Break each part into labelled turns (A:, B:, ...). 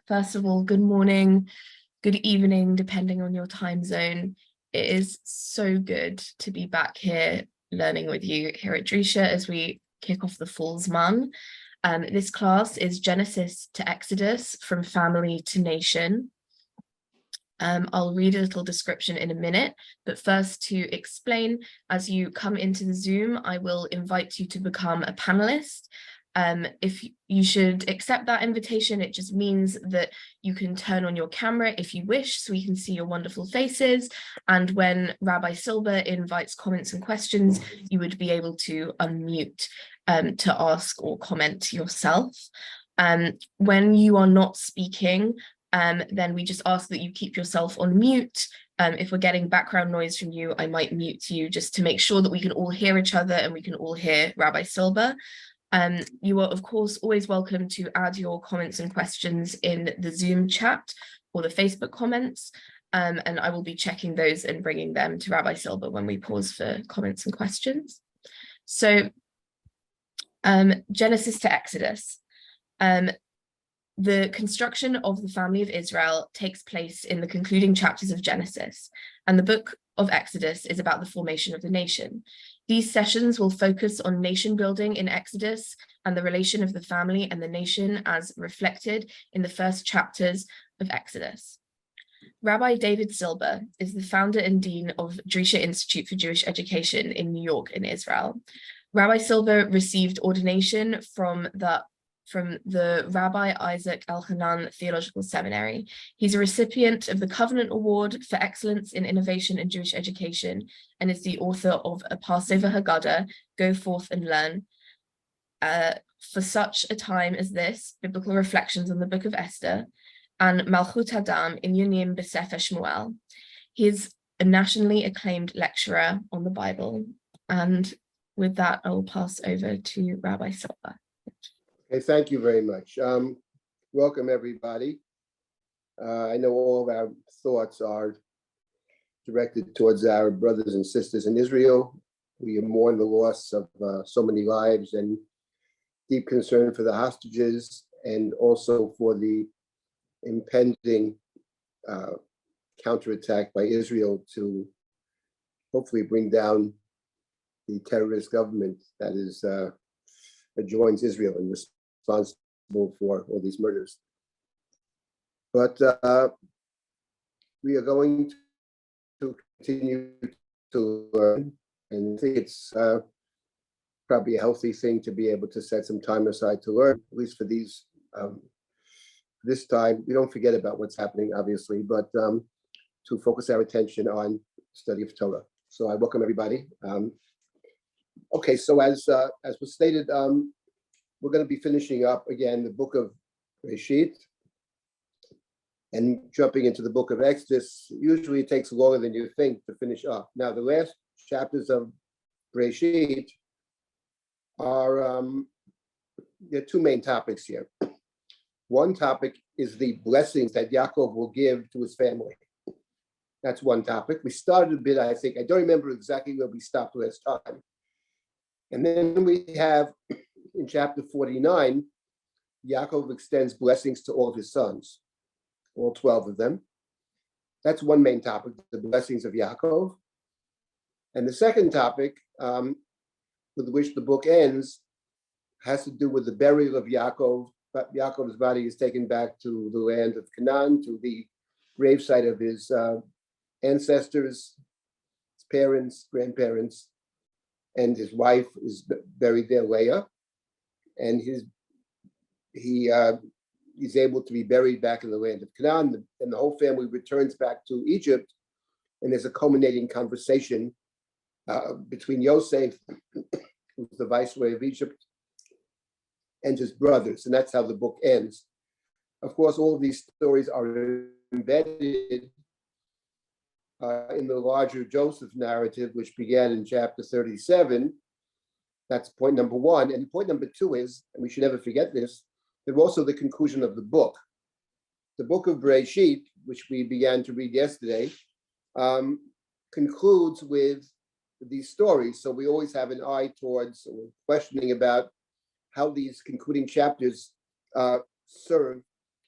A: First of all, good morning, good evening, depending on your time zone. It is so good to be back here learning with you here at Drisha as we kick off the Fool's Month. This class is Genesis to Exodus, from family to nation. I'll read a little description in a minute, but first to explain, as you come into the Zoom, I will invite you to become a panelist. If you should accept that invitation, it just means that you can turn on your camera if you wish, so we can see your wonderful faces. And when Rabbi Silber invites comments and questions, you would be able to unmute to ask or comment yourself. When you are not speaking, then we just ask that you keep yourself on mute. If we're getting background noise from you, I might mute you just to make sure that we can all hear each other and we can all hear Rabbi Silber. You are, of course, always welcome to add your comments and questions in the Zoom chat or the Facebook comments, and I will be checking those and bringing them to Rabbi Silber when we pause for comments and questions. So, Genesis to Exodus. The construction of the family of Israel takes place in the concluding chapters of Genesis, and the book of Exodus is about the formation of the nation. These sessions will focus on nation building in Exodus and the relation of the family and the nation as reflected in the first chapters of Exodus. Rabbi David Silber is the founder and dean of Drisha Institute for Jewish Education in New York in Israel. Rabbi Silber received ordination from the Rabbi Isaac Elchanan Theological Seminary. He's a recipient of the Covenant Award for Excellence in Innovation in Jewish Education and is the author of a Passover Haggadah, Go Forth and Learn. For such a time as this, Biblical Reflections on the Book of Esther, and Malchut Hadam Inyanim B'Sefer Shmuel. He is a nationally acclaimed lecturer on the Bible. And with that, I will pass over to Rabbi Silber.
B: Okay, thank you very much. Welcome, everybody. I know all of our thoughts are directed towards our brothers and sisters in Israel. We mourn the loss of so many lives and deep concern for the hostages and also for the impending counterattack by Israel to hopefully bring down the terrorist government that is joins Israel in responsible for all these murders. But we are going to continue to learn, and I think it's probably a healthy thing to be able to set some time aside to learn, at least for these this time. We don't forget about what's happening, obviously, but to focus our attention on study of Torah. So I welcome everybody. Okay, so as was stated, we're going to be finishing up again the book of Bereshit and jumping into the book of Exodus. Usually it takes longer than you think to finish up. Now, the last chapters of Bereshit are, there are two main topics here. One topic is the blessings that Yaakov will give to his family. That's one topic. We started a bit, I think. I don't remember exactly where we stopped last time. And then we have, in chapter 49, Yaakov extends blessings to all of his sons, all 12 of them. That's one main topic, the blessings of Yaakov. And the second topic, with which the book ends, has to do with the burial of Yaakov. But Yaakov's body is taken back to the land of Canaan, to the gravesite of his ancestors, his parents, grandparents, and his wife is buried there, Leah. And he's able to be buried back in the land of Canaan, and the whole family returns back to Egypt. And there's a culminating conversation between Yosef, who's the viceroy of Egypt, and his brothers, and that's how the book ends. Of course, all of these stories are embedded in the larger Joseph narrative, which began in chapter 37. That's point number one. And point number two is, and we should never forget this, they're also the conclusion of the book. The book of Bereshit, which we began to read yesterday, concludes with these stories. So we always have an eye towards questioning about how these concluding chapters serve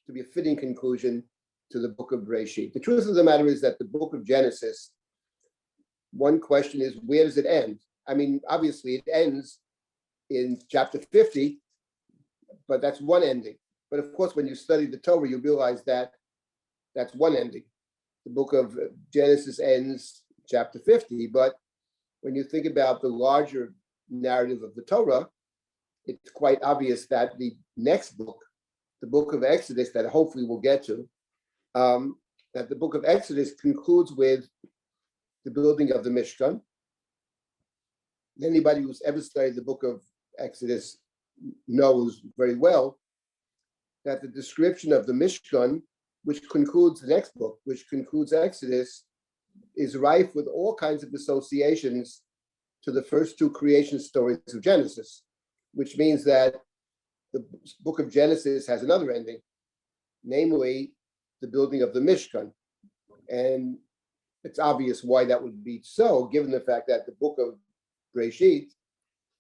B: to be a fitting conclusion to the book of Bereshit. The truth of the matter is that the book of Genesis, one question is, where does it end? I mean, obviously it ends in chapter 50, but that's one ending. But of course, when you study the Torah, you realize that that's one ending. The book of Genesis ends chapter 50, but when you think about the larger narrative of the Torah, it's quite obvious that the next book, the book of Exodus, that hopefully we'll get to, that the book of Exodus concludes with the building of the Mishkan. Anybody who's ever studied the book of Exodus knows very well that the description of the Mishkan, which concludes the next book, which concludes Exodus, is rife with all kinds of associations to the first two creation stories of Genesis, which means that the book of Genesis has another ending, namely the building of the Mishkan. And it's obvious why that would be so, given the fact that the book of Bereshit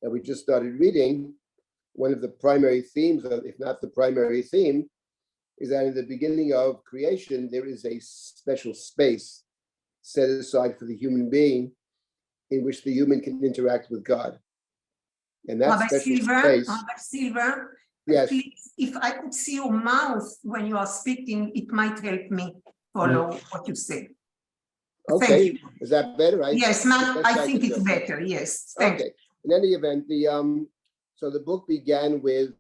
B: that we just started reading, one of the primary themes, if not the primary theme, is that in the beginning of creation, there is a special space set aside for the human being in which the human can interact with God. And that special space.
C: Rabbi Silber,
B: Yes.
C: please, if I could see your mouth when you are speaking, it might help me follow what you say.
B: Okay, is that better?
C: Yes, I think it's better. Yes, thank you.
B: In any event, so the book began with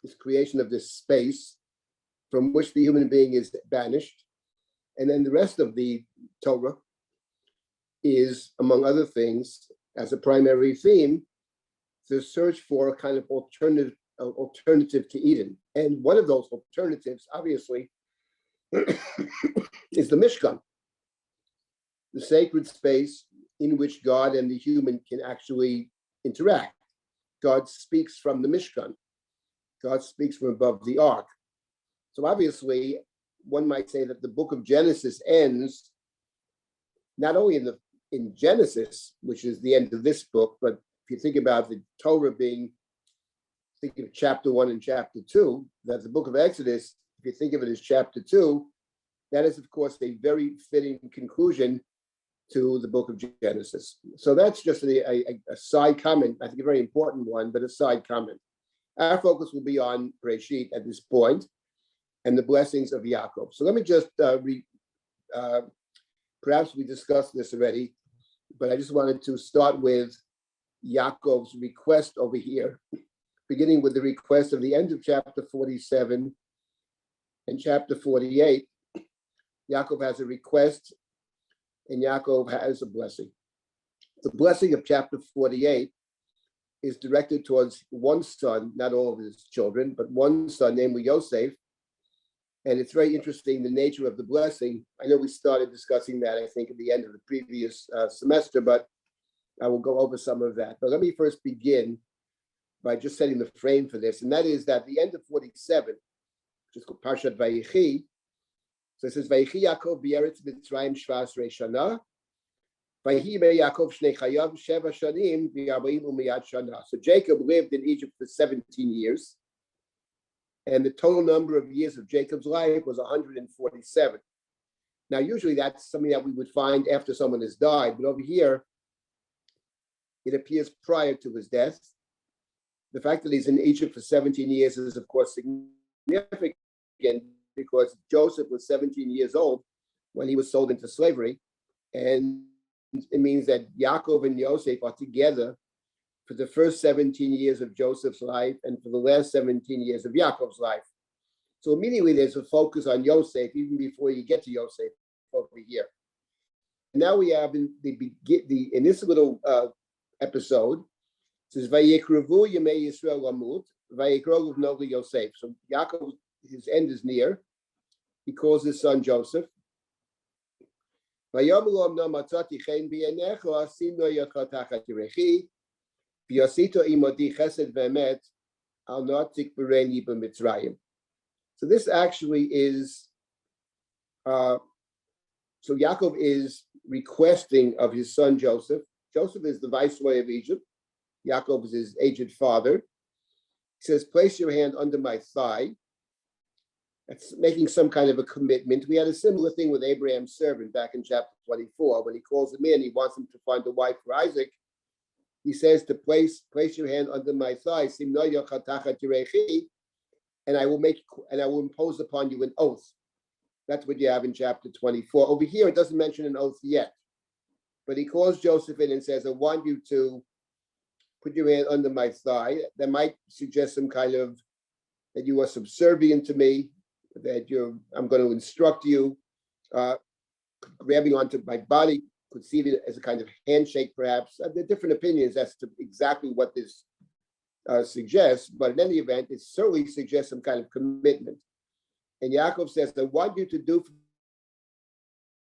B: this creation of this space from which the human being is banished, and then the rest of the Torah is, among other things, as a primary theme, the search for a kind of alternative to Eden. And one of those alternatives, obviously, is the Mishkan, the sacred space in which God and the human can actually interact. God speaks from the Mishkan. God speaks from above the ark. So obviously, one might say that the book of Genesis ends not only in Genesis, which is the end of this book, but if you think about the Torah think of chapter 1 and chapter 2, that the book of Exodus, if you think of it as chapter 2, that is, of course, a very fitting conclusion to the book of Genesis. So that's just a side comment, I think a very important one, but a side comment. Our focus will be on Bereshit at this point and the blessings of Yaakov. So let me just perhaps we discussed this already, but I just wanted to start with Yaakov's request over here, beginning with the request of the end of chapter 47 and chapter 48. Yaakov has a request and Yaakov has a blessing. The blessing of chapter 48 is directed towards one son, not all of his children, but one son, namely Yosef. And it's very interesting, the nature of the blessing. I know we started discussing that, I think, at the end of the previous semester, but I will go over some of that. But let me first begin by just setting the frame for this. And that is that the end of 47, which is called Parshat Vayechi, so it says, Vayechi Yaakov b'eretz Mitzrayim shvas reishana, Vayehi Yaakov shnei chayav sheva shanim v'arbaim u'miyad shana. So Jacob lived in Egypt for 17 years. And the total number of years of Jacob's life was 147. Now, usually that's something that we would find after someone has died, but over here, it appears prior to his death. The fact that he's in Egypt for 17 years is, of course, significant because Joseph was 17 years old when he was sold into slavery. And it means that Yaakov and Yosef are together for the first 17 years of Joseph's life and for the last 17 years of Yaakov's life. So immediately there's a focus on Yosef, even before you get to Yosef over here. Now we have in this little episode, it says, Vayikrevu Yemei Yisrael Lamut, Vayikrevu Nogli Yosef. So Yaakov, his end is near. He calls his son Joseph. Vayomu lo matzati chen b'einecha, asino yotcha tachat yirechi, v'yosito imodi chesed v'emet, al notik b'reini b'mitzrayim. So this actually is, so Yaakov is requesting of his son Joseph. Joseph is the viceroy of Egypt. Yaakov is his aged father. He says, place your hand under my thigh. It's making some kind of a commitment. We had a similar thing with Abraham's servant back in chapter 24. When he calls him in, he wants him to find a wife for Isaac. He says to place your hand under my thigh, and I will impose upon you an oath. That's what you have in chapter 24. Over here, it doesn't mention an oath yet, but he calls Joseph in and says, I want you to put your hand under my thigh. That might suggest some kind of that you are subservient to me, that I'm going to instruct you. Grabbing onto my body could see it as a kind of handshake, perhaps. There are different opinions as to exactly what this suggests, but in any event, it certainly suggests some kind of commitment. And Yaakov says, I want you to do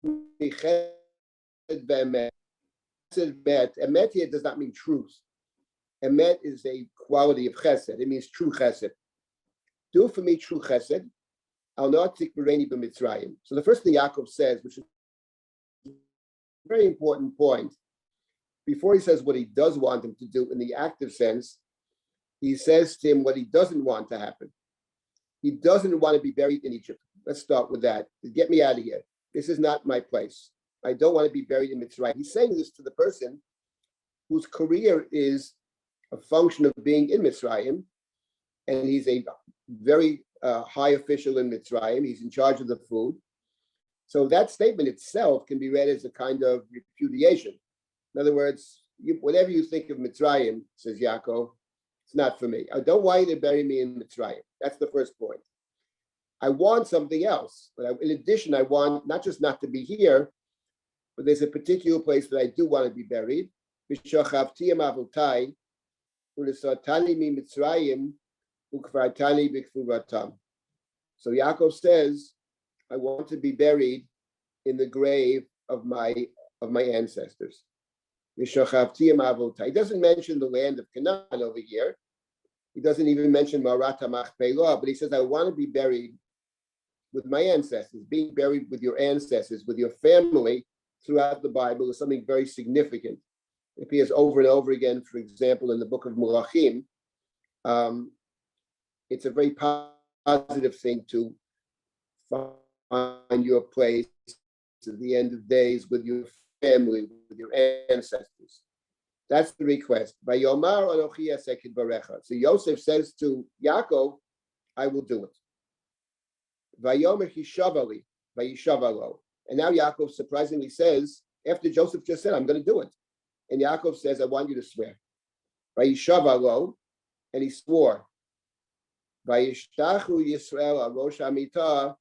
B: for me chesed ve'emet. Emet here does not mean truth. Emet is a quality of chesed. It means true chesed. Do for me true chesed. I'll not take Bereni b'Mitzrayim. So the first thing Yaakov says, which is a very important point, before he says what he does want him to do in the active sense, he says to him what he doesn't want to happen. He doesn't want to be buried in Egypt. Let's start with that. Get me out of here. This is not my place. I don't want to be buried in Mitzrayim. He's saying this to the person whose career is a function of being in Mitzrayim, and he's a very high official in Mitzrayim. He's in charge of the food. So that statement itself can be read as a kind of repudiation. In other words, whatever you think of Mitzrayim, says Yaakov, it's not for me. I don't want you to bury me in Mitzrayim. That's the first point. I want something else. But in addition, I want not just not to be here, but there's a particular place that I do want to be buried. So Yaakov says, I want to be buried in the grave of my ancestors. He doesn't mention the land of Canaan over here. He doesn't even mention Marat HaMachpelah, but he says, I want to be buried with my ancestors. Being buried with your ancestors, with your family throughout the Bible is something very significant. It appears over and over again, for example, in the book of Melachim. It's a very positive thing to find your place at the end of days with your family, with your ancestors. That's the request. Vayomar Anochi Asekid Barecha. So Yosef says to Yaakov, I will do it. Vayomer Hishavali, Vayishavalo. And now Yaakov surprisingly says, after Joseph just said, I'm going to do it. And Yaakov says, I want you to swear. Vayishavalo, and he swore. Vayishtachu Yisrael Arosh Amitah,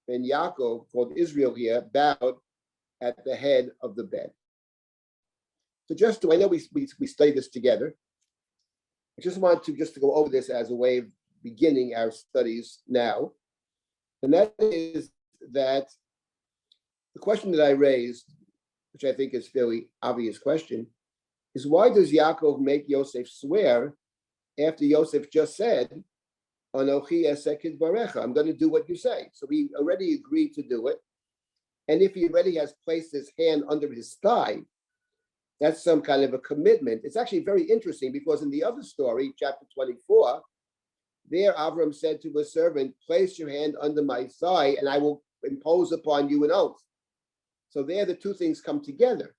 B: and Yaakov, called Israel here, bowed at the head of the bed. So I know we studied this together. I just want to go over this as a way of beginning our studies now. And that is that the question that I raised, which I think is a fairly obvious question, is why does Yaakov make Yosef swear after Yosef just said, Anochi Esekid Barecha, I'm going to do what you say. So he already agreed to do it. And if he already has placed his hand under his thigh, that's some kind of a commitment. It's actually very interesting because in the other story, chapter 24, there Avram said to his servant, place your hand under my thigh and I will impose upon you an oath. So there the two things come together.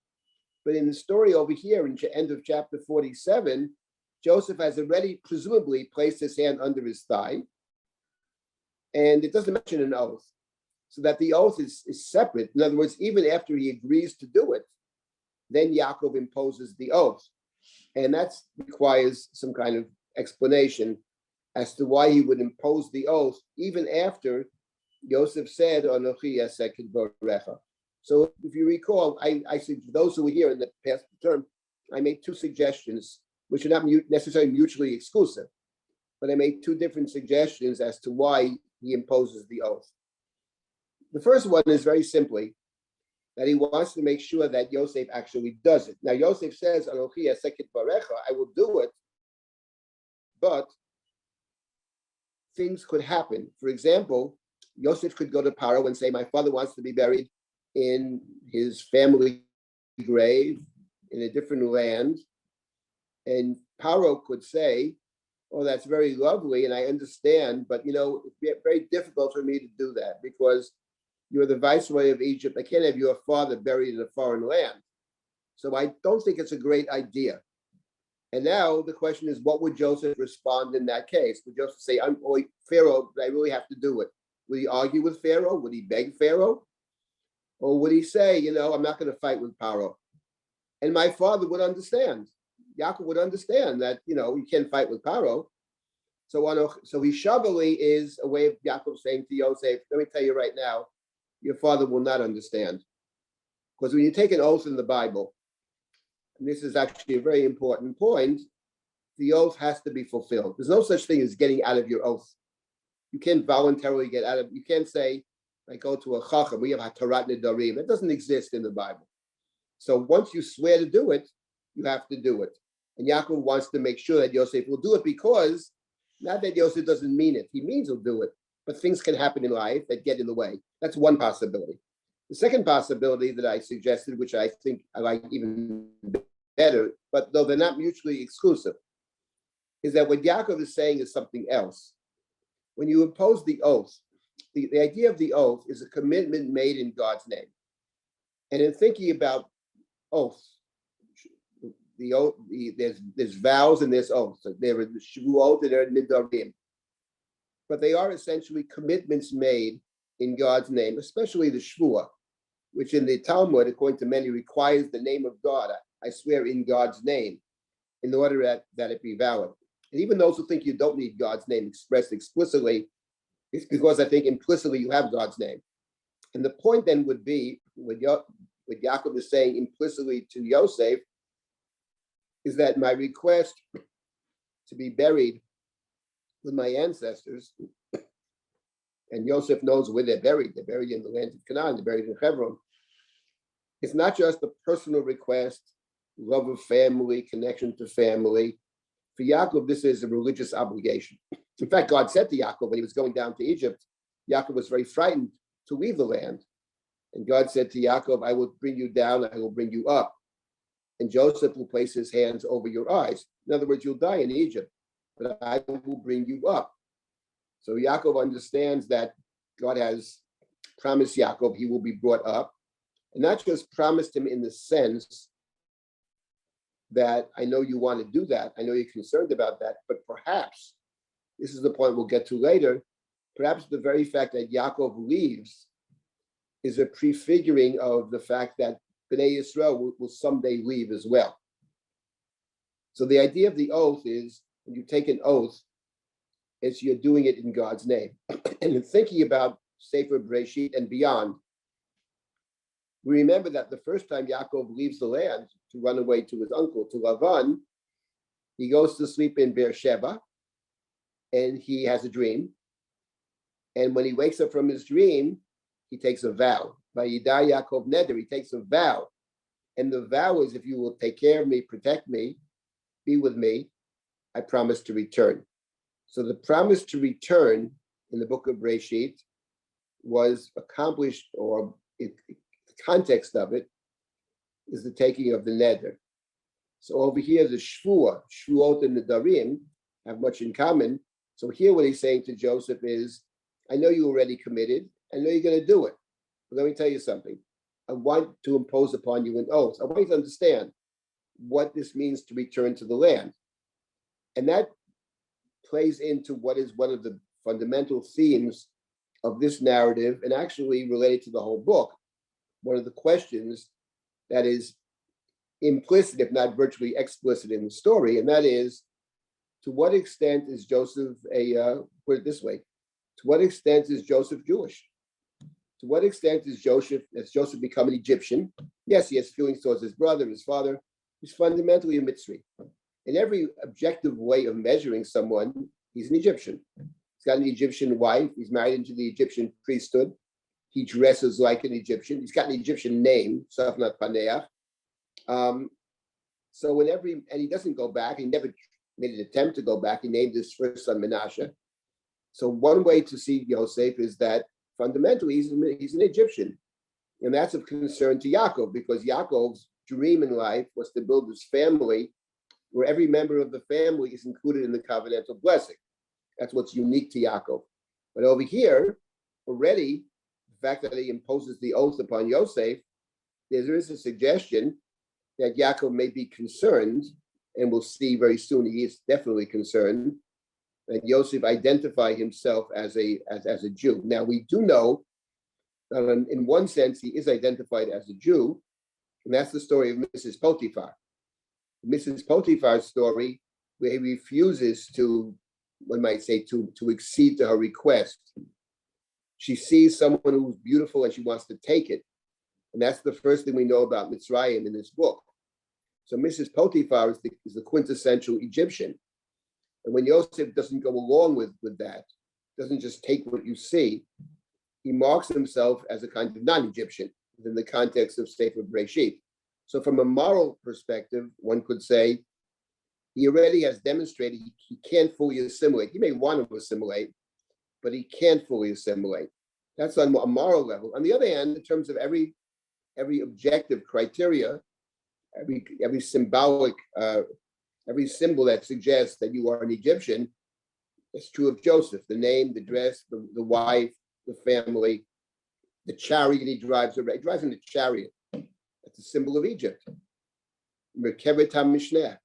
B: But in the story over here, in the end of chapter 47, Joseph has already presumably placed his hand under his thigh, and it doesn't mention an oath. So that the oath is separate. In other words, even after he agrees to do it, then Yaakov imposes the oath. And that requires some kind of explanation as to why he would impose the oath even after Yosef said, Anochi Esekid Barecha. So if you recall, I said for those who were here in the past term, I made two suggestions, which are not necessarily mutually exclusive, but I made two different suggestions as to why he imposes the oath. The first one is very simply that he wants to make sure that Yosef actually does it. Now, Yosef says, Anochi Esekid Barecha, I will do it, but things could happen. For example, Yosef could go to Paro and say, my father wants to be buried in his family grave in a different land. And Paro could say, oh, that's very lovely, and I understand, but it's very difficult for me to do that because you're the viceroy of Egypt. I can't have your father buried in a foreign land. So I don't think it's a great idea. And now the question is, what would Joseph respond in that case? Would Joseph say, I'm Pharaoh, but I really have to do it? Would he argue with Pharaoh? Would he beg Pharaoh? Or would he say, I'm not going to fight with Pharaoh? And my father would understand. Yaakov would understand that, you can't fight with Pharaoh. So Hishavali is a way of Yaakov saying to Yosef, let me tell you right now, your father will not understand. Because when you take an oath in the Bible, and this is actually a very important point, the oath has to be fulfilled. There's no such thing as getting out of your oath. You can't voluntarily get out of, you can't say, I go to a chacham, we have hatarat nedarim. That doesn't exist in the Bible. So once you swear to do it, you have to do it. And Yaakov wants to make sure that Yosef will do it because, not that Yosef doesn't mean it, he means he'll do it, but things can happen in life that get in the way. That's one possibility. The second possibility that I suggested, which I think I like even better, but though they're not mutually exclusive, is that what Yaakov is saying is something else. When you impose the oath, the idea of the oath is a commitment made in God's name. And in thinking about oaths, the oath, there's vows and there's oaths. There are the shvuot and there are nidarim. But they are essentially commitments made in God's name, especially the shvuah, which in the Talmud, according to many, requires the name of God. I swear in God's name, in order that it be valid. And even those who think you don't need God's name expressed explicitly, it's because I think implicitly you have God's name. And the point then would be, what Yaakov is saying implicitly to Yosef, is that my request to be buried with my ancestors, and Yosef knows where they're buried in the land of Canaan, they're buried in Hebron. It's not just a personal request, love of family, connection to family. For Yaakov, this is a religious obligation. In fact, God said to Yaakov when he was going down to Egypt, Yaakov was very frightened to leave the land. And God said to Yaakov, I will bring you down, I will bring you up. And Joseph will place his hands over your eyes. In other words, you'll die in Egypt, but I will bring you up. So Yaakov understands that God has promised Yaakov he will be brought up, and not just promised him in the sense that I know you want to do that, I know you're concerned about that, but perhaps, this is the point we'll get to later, perhaps the very fact that Yaakov leaves is a prefiguring of the fact that Bnei Yisrael will someday leave as well. So the idea of the oath is, when you take an oath, it's you're doing it in God's name. And in thinking about Sefer Breshit and beyond, we remember that the first time Yaakov leaves the land to run away to his uncle, to Lavan, he goes to sleep in Beersheba, and he has a dream. And when he wakes up from his dream, he takes a vow. Vayidai Yaakov Neder, he takes a vow. And the vow is, if you will take care of me, protect me, be with me, I promise to return. So the promise to return in the book of Breshit was accomplished, or the context of it is the taking of the neder. So over here, the shvuot and the darim have much in common. So here what he's saying to Joseph is, I know you already committed, I know you're going to do it. But let me tell you something. I want to impose upon you an oath. I want you to understand what this means to return to the land. And that plays into what is one of the fundamental themes of this narrative, and actually related to the whole book. One of the questions that is implicit, if not virtually explicit in the story, and that is, to what extent is Joseph put it this way, to what extent is Joseph Jewish? To what extent is Joseph become an Egyptian? Yes, he has feelings towards his brother, his father. He's fundamentally a Mitzri. In every objective way of measuring someone, he's an Egyptian. He's got an Egyptian wife. He's married into the Egyptian priesthood. He dresses like an Egyptian. He's got an Egyptian name, Safnat Paneach. So and he doesn't go back. He never made an attempt to go back. He named his first son Menashe. So one way to see Yosef is that fundamentally he's an Egyptian. And that's of concern to Yaakov, because Yaakov's dream in life was to build his family where every member of the family is included in the covenantal blessing. That's what's unique to Yaakov. But over here, already, the fact that he imposes the oath upon Yosef, there is a suggestion that Yaakov may be concerned, and we'll see very soon he is definitely concerned, that Yosef identify himself as a Jew. Now, we do know that in one sense he is identified as a Jew, and that's the story of Mrs. Potiphar. Mrs. Potiphar's story, where he refuses to, one might say, to accede to her request. She sees someone who's beautiful and she wants to take it. And that's the first thing we know about Mitzrayim in this book. So Mrs. Potiphar is the quintessential Egyptian. And when Yosef doesn't go along with that, doesn't just take what you see, he marks himself as a kind of non-Egyptian within the context of Sefer Bereshit. So from a moral perspective, one could say he already has demonstrated he can't fully assimilate. He may want to assimilate, but he can't fully assimilate. That's on a moral level. On the other hand, in terms of every objective criteria, every symbolic, every symbol that suggests that you are an Egyptian, it's true of Joseph. The name, the dress, the wife, the family, the chariot he drives around. He drives in a chariot. That's a symbol of Egypt. Merkebet HaMishneh.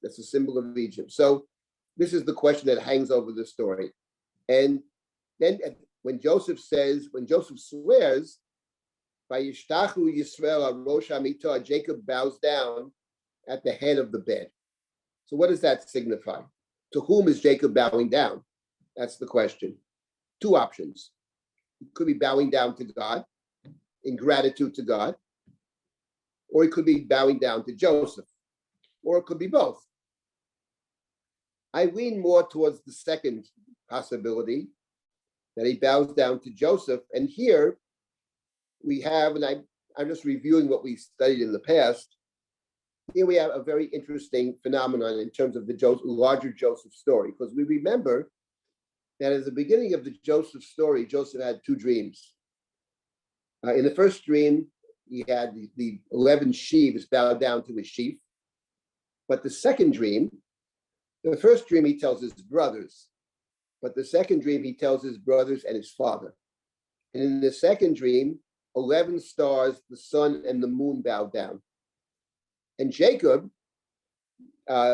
B: That's a symbol of Egypt. So this is the question that hangs over the story. And then when Joseph swears, Vayishtachu Yisrael Rosh Hamitah, Jacob bows down at the head of the bed. So what does that signify? To whom is Jacob bowing down? That's the question. Two options. He could be bowing down to God, in gratitude to God, or he could be bowing down to Joseph, or it could be both. I lean more towards the second possibility, that he bows down to Joseph. And here we have, and I'm just reviewing what we studied in the past, here we have a very interesting phenomenon in terms of the larger Joseph story, because we remember that at the beginning of the Joseph story, Joseph had two dreams. In the first dream, he had the 11 sheaves bowed down to his sheaf. But the second dream, the first dream he tells his brothers, but the second dream he tells his brothers and his father. And in the second dream, 11 stars, the sun and the moon bow down. And Jacob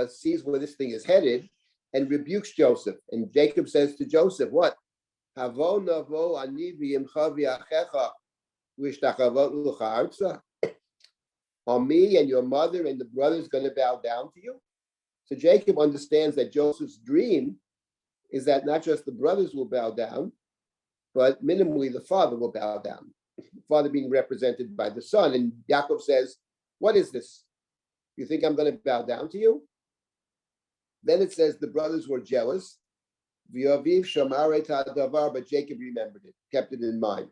B: sees where this thing is headed and rebukes Joseph. And Jacob says to Joseph, what? Havo navo ani v'yimcha v'achecha v'ishtachavot l'cha arza. Are me and your mother and the brothers going to bow down to you? So Jacob understands that Joseph's dream is that not just the brothers will bow down, but minimally the father will bow down. The father being represented by the son. And Yaakov says, what is this? You think I'm going to bow down to you? Then it says the brothers were jealous. V'aviv shamar et hadavar, but Jacob remembered it, kept it in mind.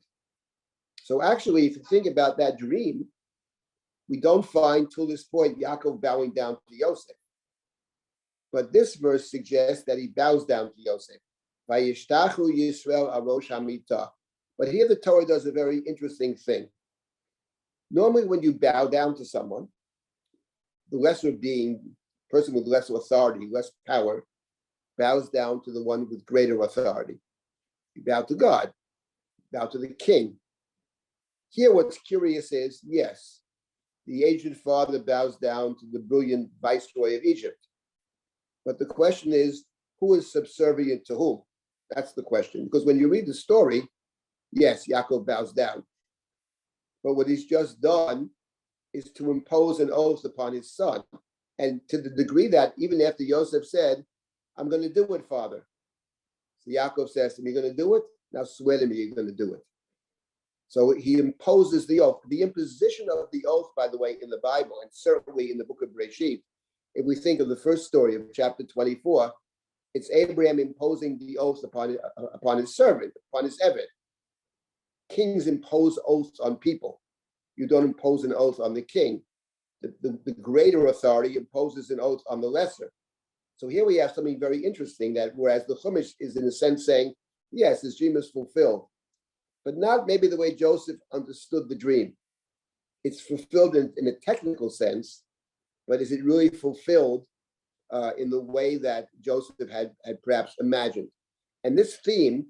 B: So actually, if you think about that dream, we don't find till this point Yaakov bowing down to Yosef. But this verse suggests that he bows down to Yosef. Vayishtachu Yisrael arosh hamitah. But here the Torah does a very interesting thing. Normally when you bow down to someone, the lesser being, person with less authority, less power, bows down to the one with greater authority. You bow to God, bow to the king. Here what's curious is, yes, the aged father bows down to the brilliant viceroy of Egypt. But the question is, who is subservient to whom? That's the question. Because when you read the story, yes, Yaakov bows down. But what he's just done is to impose an oath upon his son. And to the degree that even after Yosef said, I'm going to do it, father. So Yaakov says to him, you're going to do it? Now swear to me you're going to do it. So he imposes the oath. The imposition of the oath, by the way, in the Bible, and certainly in the book of Bereshit, if we think of the first story of chapter 24, it's Abraham imposing the oath upon his servant, upon his Eved. Kings impose oaths on people. You don't impose an oath on the king. The greater authority imposes an oath on the lesser. So here we have something very interesting, that whereas the Chumash is in a sense saying, yes, his dream is fulfilled, but not maybe the way Joseph understood the dream. It's fulfilled in a technical sense, but is it really fulfilled in the way that Joseph had perhaps imagined. And this theme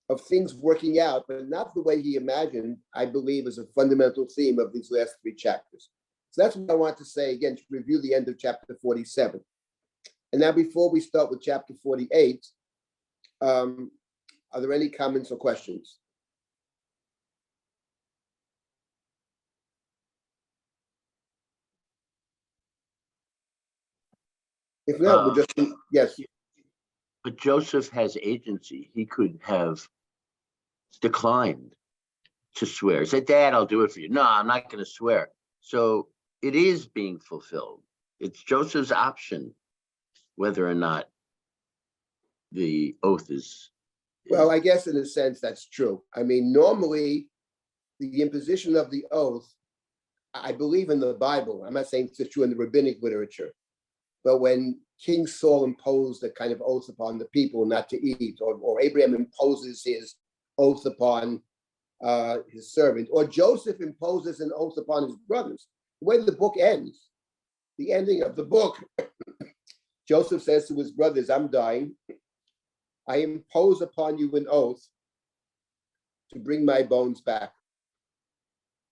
B: of things working out, but not the way he imagined, I believe is a fundamental theme of these last three chapters. So that's what I want to say, again, to review the end of chapter 47. And now before we start with chapter 48, are there any comments or questions? If not, we'll just, yes.
D: But Joseph has agency. He could have declined to swear. Said, Dad, I'll do it for you. No, I'm not going to swear. So it is being fulfilled. It's Joseph's option whether or not the oath is.
B: Well, I guess in a sense that's true. I mean, normally the imposition of the oath, I believe in the Bible. I'm not saying it's true in the rabbinic literature, but when King Saul imposed a kind of oath upon the people not to eat, or Abraham imposes his oath upon his servant, or Joseph imposes an oath upon his brothers, the way the book ends, the ending of the book, Joseph says to his brothers, I'm dying. I impose upon you an oath to bring my bones back.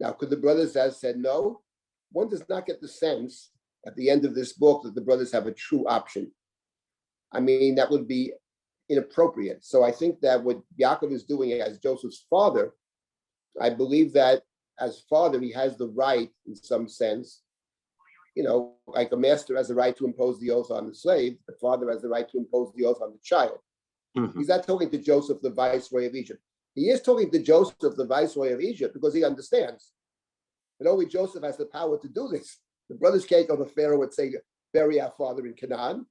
B: Now, could the brothers have said no? One does not get the sense at the end of this book that the brothers have a true option. I mean, that would be inappropriate. So I think that what Yaakov is doing as Joseph's father, I believe that as father, he has the right, in some sense, like a master has the right to impose the oath on the slave, the father has the right to impose the oath on the child. Mm-hmm. He's not talking to Joseph, the viceroy of Egypt. He is talking to Joseph, the viceroy of Egypt, because he understands that only Joseph has the power to do this. The brothers can't go to Pharaoh and say, bury our father in Canaan.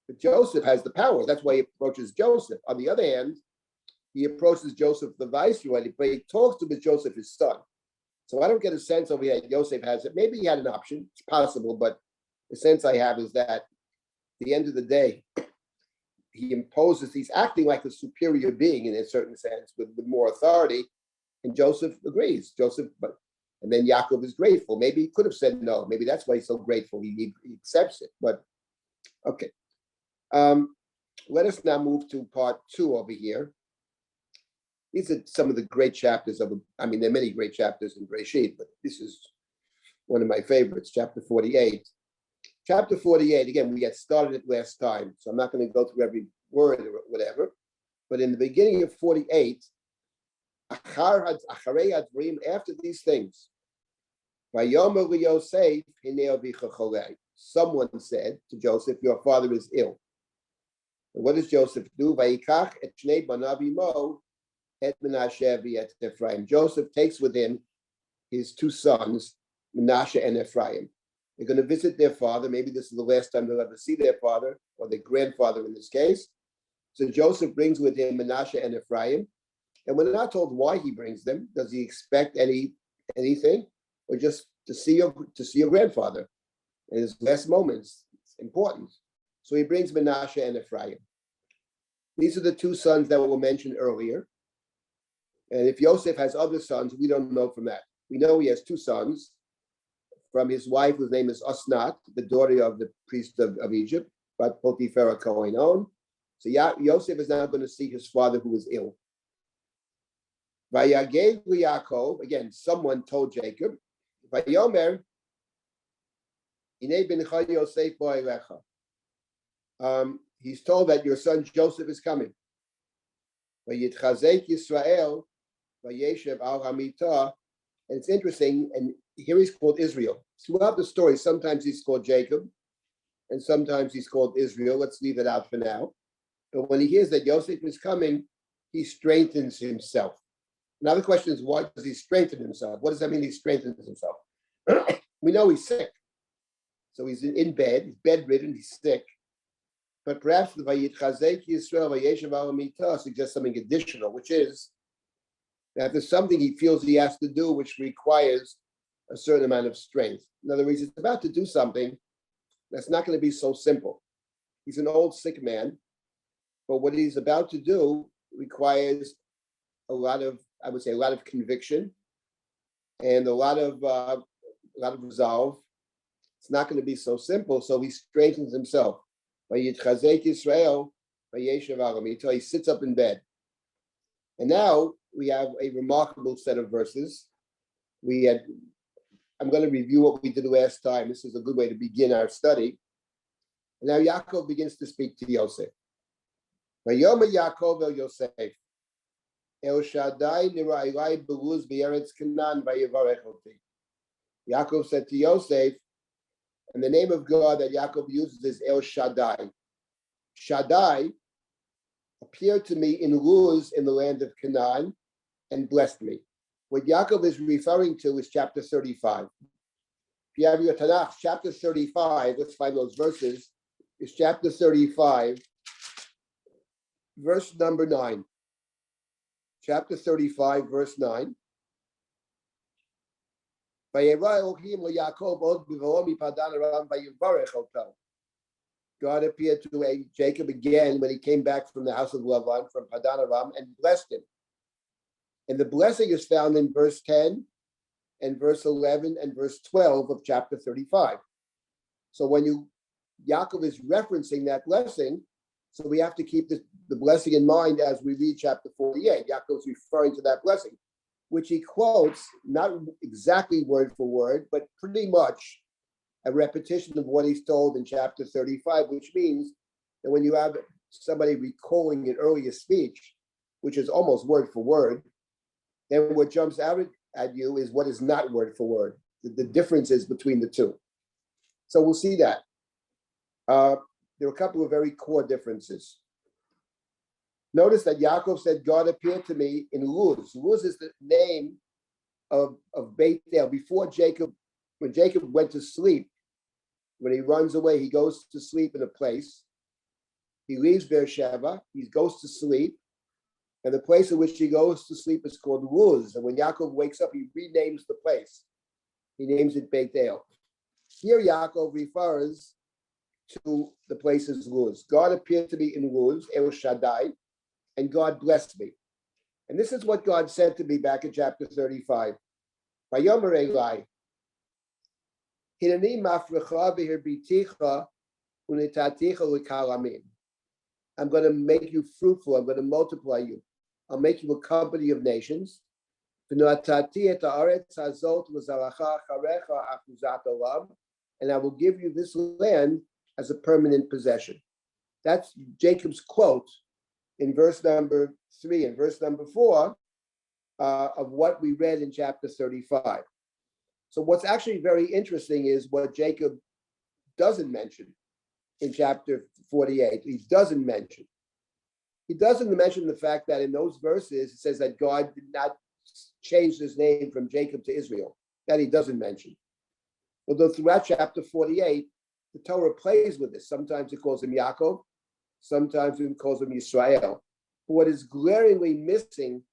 B: But Joseph has the power. That's why he approaches Joseph. On the other hand, he approaches Joseph, the viceroy, but he talks to Joseph, his son. So I don't get a sense over here Joseph has it. Maybe he had an option. It's possible, but the sense I have is that at the end of the day, he imposes, he's acting like a superior being in a certain sense with more authority. And Joseph agrees. And then Yaakov is grateful. Maybe he could have said no. Maybe that's why he's so grateful. He accepts it. But okay. Let us now move to part 2 over here. These are some of the great chapters there are many great chapters in Bereshit, but this is one of my favorites, chapter 48. Chapter 48, again, we had started it last time, so I'm not going to go through every word or whatever. But in the beginning of 48, after these things, someone said to Joseph, your father is ill. And what does Joseph do? Joseph takes with him his 2 sons, Menashe and Ephraim. They're going to visit their father. Maybe this is the last time they'll ever see their father, or their grandfather in this case. So Joseph brings with him Menashe and Ephraim. And we're not told why he brings them. Does he expect anything? Or just to see your grandfather in his last moments? It's important. So he brings Menashe and Ephraim. These are the 2 sons that were mentioned earlier. And if Joseph has other sons, we don't know from that. We know he has 2 sons from his wife, whose name is Osnat, the daughter of the priest of Egypt, but Potiphar Kohen on. So Joseph is now going to see his father who is ill. Vayagev Yaakov, again, someone told Jacob, Vayomer, Inei bincha Yosef bo elecha. He's told that your son Joseph is coming. Vayitchazek Yisrael, Vayeshev al Hamita. And it's interesting, and here he's called Israel. Throughout the story, sometimes he's called Jacob, and sometimes he's called Israel. Let's leave it out for now. But when he hears that Joseph is coming, he strengthens himself. Now the question is, why does he strengthen himself? What does that mean he strengthens himself? We know he's sick. So he's in bed, he's bedridden, he's sick. But perhaps the Vayitchazek Yisrael Vayeshev al Hamita suggests something additional, which is that there's something he feels he has to do which requires a certain amount of strength. In other words, he's about to do something that's not going to be so simple. He's an old sick man, but what he's about to do requires a lot of conviction and a lot of resolve. It's not going to be so simple, so he strengthens himself. Vayitchazek Yisrael, Vayeshev Alam, until he sits up in bed. And now we have a remarkable set of verses. I'm going to review what we did last time. This is a good way to begin our study. And now Yaakov begins to speak to Yosef. Vayoma Yaakov el Yosef, El Shaddai nira'ilai beluz b'eretz Canaan vayivarech oti. Yaakov said to Yosef, and the name of God that Yaakov uses is El Shaddai. Shaddai appeared to me in Luz in the land of Canaan and blessed me. What Yaakov is referring to is chapter 35. If you have your Tanakh, chapter 35, let's find those verses, is chapter 35, verse number 9. Chapter 35, verse 9. God appeared to Jacob again when he came back from the house of Lavan, from Padan Aram, and blessed him. And the blessing is found in verse 10 and verse 11 and verse 12 of chapter 35. So when Yaakov is referencing that blessing, so we have to keep the blessing in mind as we read chapter 48. Yaakov is referring to that blessing, which he quotes, not exactly word for word, but pretty much a repetition of what he's told in chapter 35, which means that when you have somebody recalling an earlier speech, which is almost word for word, then what jumps out at you is what is not word for word, the differences between the two. So we'll see that. There are a couple of very core differences. Notice that Yaakov said, God appeared to me in Luz. Luz is the name of Beit El. Before Jacob, when Jacob went to sleep, when he runs away, he goes to sleep in a place. He leaves Beersheba, he goes to sleep, and the place in which he goes to sleep is called Luz. And when Yaakov wakes up, he renames the place. He names it Beit El. Here Yaakov refers to the place as Luz. God appeared to me in Luz, El Shaddai, and God blessed me. And this is what God said to me back in chapter 35. Vayomer Elai, Hineni mafrecha v'hirbiticha unitaticha l'kalamim. I'm going to make you fruitful. I'm going to multiply you. I'll make you a company of nations. And I will give you this land as a permanent possession. That's Jacob's quote in verse number 3 and verse number 4 of what we read in chapter 35. So what's actually very interesting is what Jacob doesn't mention in chapter 48. He doesn't mention the fact that in those verses it says that God did not change his name from Jacob to Israel. That he doesn't mention. Although throughout chapter 48, the Torah plays with this. Sometimes it calls him Yaakov, sometimes it calls him Yisrael. But what is glaringly missing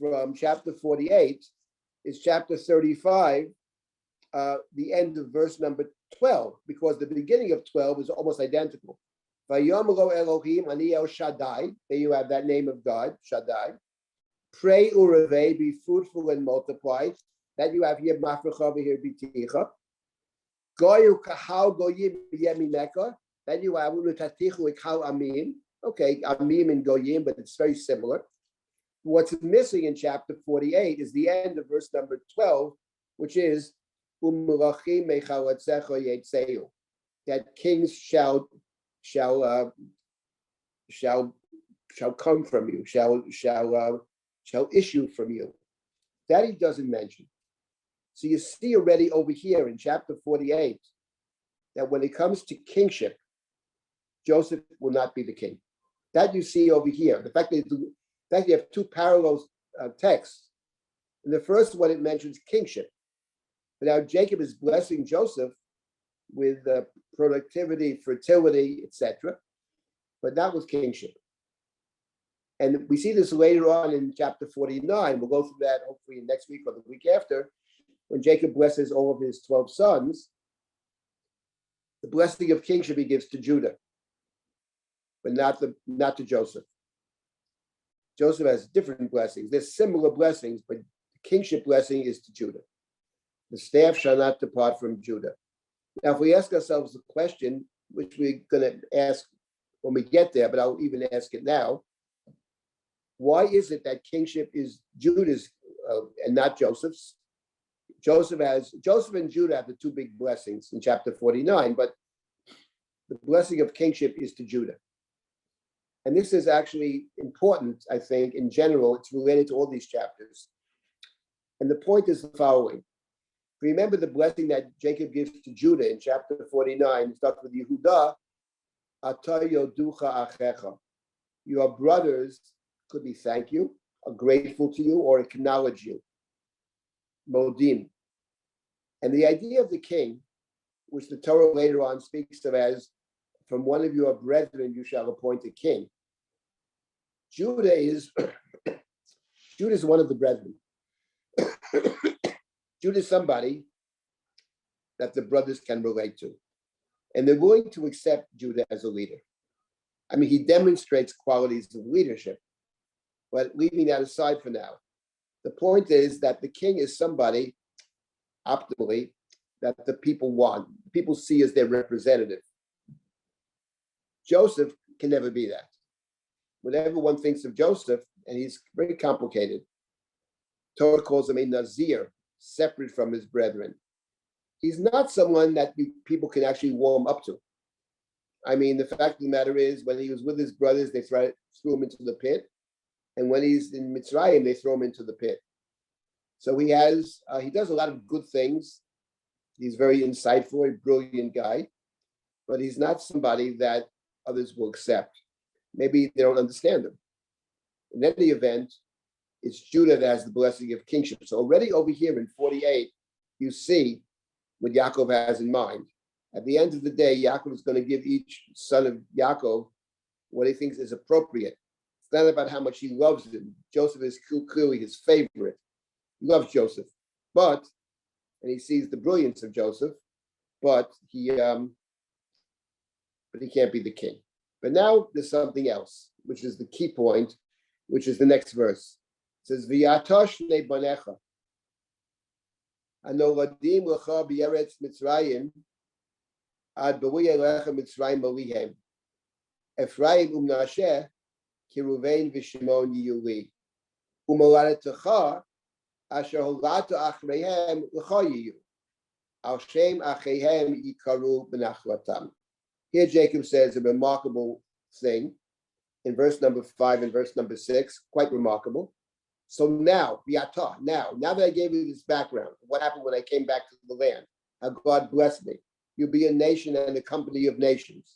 B: from chapter 48 is chapter 35, the end of verse number 12, because the beginning of 12 is almost identical. Vayomro Elohim ani El Shaddai. There you have that name of God, Shaddai. Pray urevei, be fruitful and multiply. That you have here, mafrecha here, biticha. Goyu kahal goyim yemineka. Then you have unutatichu ikal amim. Okay, amim and goyim, but it's very similar. What's missing in chapter 48 is the end of verse number 12, which is umulachim mechalatzecha yetzeyu. That kings shall come from you, shall issue from you. That he doesn't mention. So you see already over here in chapter 48 that when it comes to kingship, Joseph will not be the king. That you see over here. The fact that you have two parallel texts. In the first one, it mentions kingship. But now Jacob is blessing Joseph with productivity, fertility, etc., but not with kingship. And we see this later on in chapter 49. We'll go through that hopefully next week or the week after, when Jacob blesses all of his 12 sons. The blessing of kingship he gives to Judah, but not to Joseph. Joseph has different blessings. There's similar blessings, but the kingship blessing is to Judah. The staff shall not depart from Judah. Now, if we ask ourselves the question, which we're going to ask when we get there, but I'll even ask it now. Why is it that kingship is Judah's and not Joseph's? Joseph and Judah have the two big blessings in chapter 49, but the blessing of kingship is to Judah. And this is actually important, I think, in general. It's related to all these chapters. And the point is the following. Remember the blessing that Jacob gives to Judah in chapter 49. It starts with Yehudah, Ata yoducha achecha. Your brothers could be thank you, are grateful to you, or acknowledge you. Modim. And the idea of the king, which the Torah later on speaks of as, from one of your brethren you shall appoint a king. Judah is one of the brethren. Judah is somebody that the brothers can relate to. And they're willing to accept Judah as a leader. I mean, he demonstrates qualities of leadership. But leaving that aside for now, the point is that the king is somebody, optimally, that the people want, people see as their representative. Joseph can never be that. Whenever one thinks of Joseph, and he's very complicated, Torah calls him a Nazir, separate from his brethren. He's not someone that people can actually warm up to. I mean, the fact of the matter is, when he was with his brothers, they threw him into the pit. And when he's in Mitzrayim, they throw him into the pit. So he does a lot of good things. He's very insightful, a brilliant guy, but he's not somebody that others will accept. Maybe they don't understand him. In any event, it's Judah that has the blessing of kingship. So already over here in 48, you see what Yaakov has in mind. At the end of the day, Yaakov is going to give each son of Yaakov what he thinks is appropriate. It's not about how much he loves him. Joseph is clearly his favorite. He loves Joseph, and he sees the brilliance of Joseph, but he can't be the king. But now there's something else, which is the key point, which is the next verse. It says, "V'yatosh shnei banecha, hanoladim lecha b'yeretz Mitzrayim, ad b'ruyei lecha Mitzrayim alihem. Ephraim u'Mnasheh, ki Ruvain v'Shimon yiyu li. U'moladetecha, asher holatu achreihem lecha yiyu. Al shem achreihem yikaru b'nachlatam." Here Jacob says a remarkable thing in verse number 5 and verse number 6, quite remarkable. So now that I gave you this background, what happened when I came back to the land, how God blessed me. You'll be a nation and a company of nations.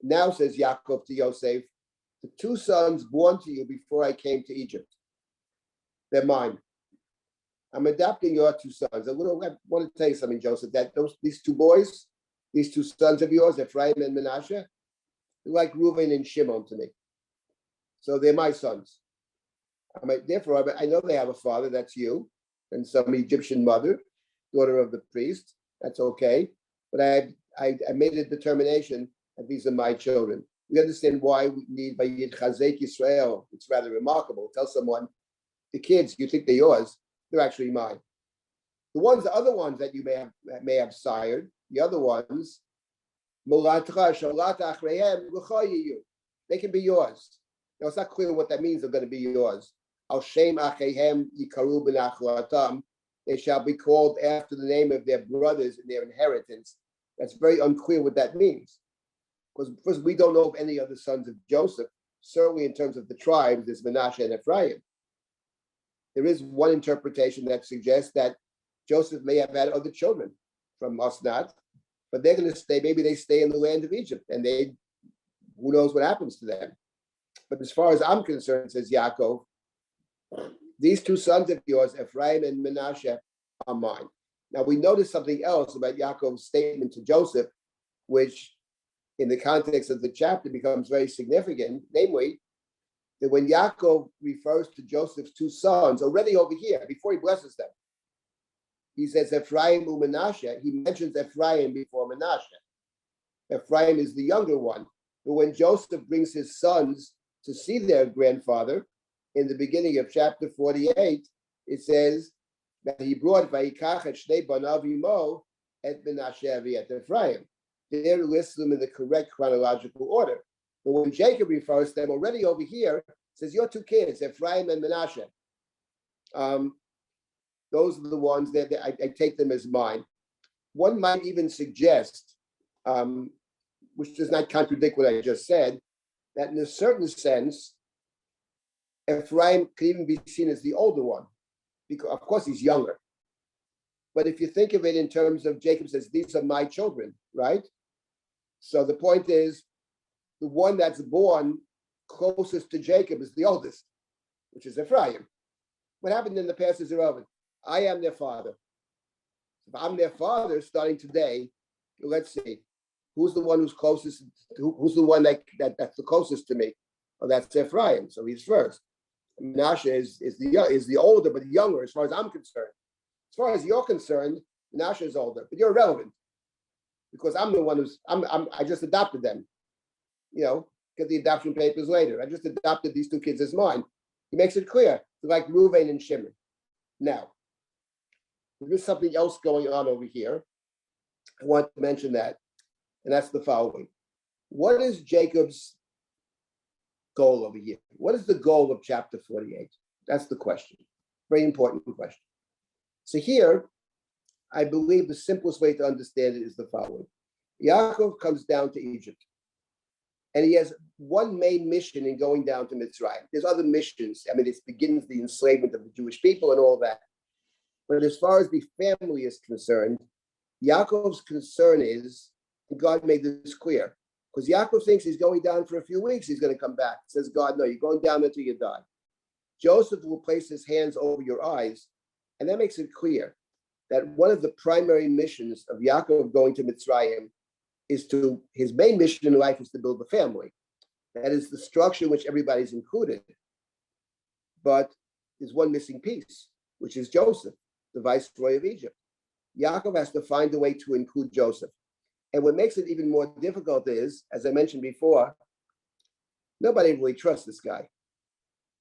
B: Now, says Yaakov to Yosef, the two sons born to you before I came to Egypt, they're mine. I'm adopting your two sons. I want to tell you something, Joseph, that these two boys, these two sons of yours, Ephraim and Manasseh, they're like Reuven and Shimon to me. So they're my sons. Therefore, I know they have a father, that's you, and some Egyptian mother, daughter of the priest. That's okay. But I made a determination that these are my children. We understand why we need Vayid Chazek Yisrael. It's rather remarkable. Tell someone, the kids, you think they're yours, they're actually mine. The other ones that you may have sired, the other ones, they can be yours. Now, it's not clear what that means. They're going to be yours. Al shem achehem yikaru b'nachalatam. They shall be called after the name of their brothers and their inheritance. That's very unclear what that means. Because first, we don't know of any other sons of Joseph. Certainly in terms of the tribes, there's Manasseh and Ephraim. There is one interpretation that suggests that Joseph may have had other children from Osnat, but they're going to stay, maybe they stay in the land of Egypt, and who knows what happens to them. But as far as I'm concerned, says Yaakov, these two sons of yours, Ephraim and Manasseh, are mine. Now we notice something else about Yaakov's statement to Joseph, which in the context of the chapter becomes very significant, namely, that when Yaakov refers to Joseph's two sons, already over here, before he blesses them, he says Ephraim and Manasseh. He mentions Ephraim before Manasseh. Ephraim is the younger one. But when Joseph brings his sons to see their grandfather, in the beginning of chapter 48, it says that he brought Vayikach et Shnei Banav Imo et Manasseh et Ephraim. There lists them in the correct chronological order. But when Jacob refers to them already over here, says your two kids, Ephraim and Manasseh. Those are the ones that I take them as mine. One might even suggest, which does not contradict what I just said, that in a certain sense, Ephraim could even be seen as the older one, because of course he's younger. But if you think of it in terms of Jacob says, these are my children, right? So the point is, the one that's born closest to Jacob is the oldest, which is Ephraim. What happened in the past is irrelevant. I am their father. If I'm their father starting today, let's see, who's the one who's closest, who's the one that's the closest to me? Well, that's Ephraim, so he's first. Manasseh is the older, but younger as far as I'm concerned. As far as you're concerned, Manasseh is older, but you're irrelevant because I'm the one I just adopted them. Get the adoption papers later. I just adopted these two kids as mine. He makes it clear, like Reuven and Shimon. Now, there's something else going on over here. I want to mention that, and that's the following. What is Jacob's goal over here? What is the goal of chapter 48? That's the question. Very important question. So here, I believe the simplest way to understand it is the following. Yaakov comes down to Egypt, and he has one main mission in going down to Mitzrayim. There's other missions. I mean, it begins the enslavement of the Jewish people and all that. But as far as the family is concerned, Yaakov's concern is, and God made this clear, because Yaakov thinks he's going down for a few weeks, he's going to come back. Says God, no, you're going down until you die. Joseph will place his hands over your eyes, and that makes it clear that one of the primary missions of Yaakov going to Mitzrayim is his main mission in life is to build a family. That is the structure in which everybody's included. But there's one missing piece, which is Joseph, the viceroy of Egypt. Yaakov has to find a way to include Joseph. And what makes it even more difficult is, as I mentioned before, nobody really trusts this guy.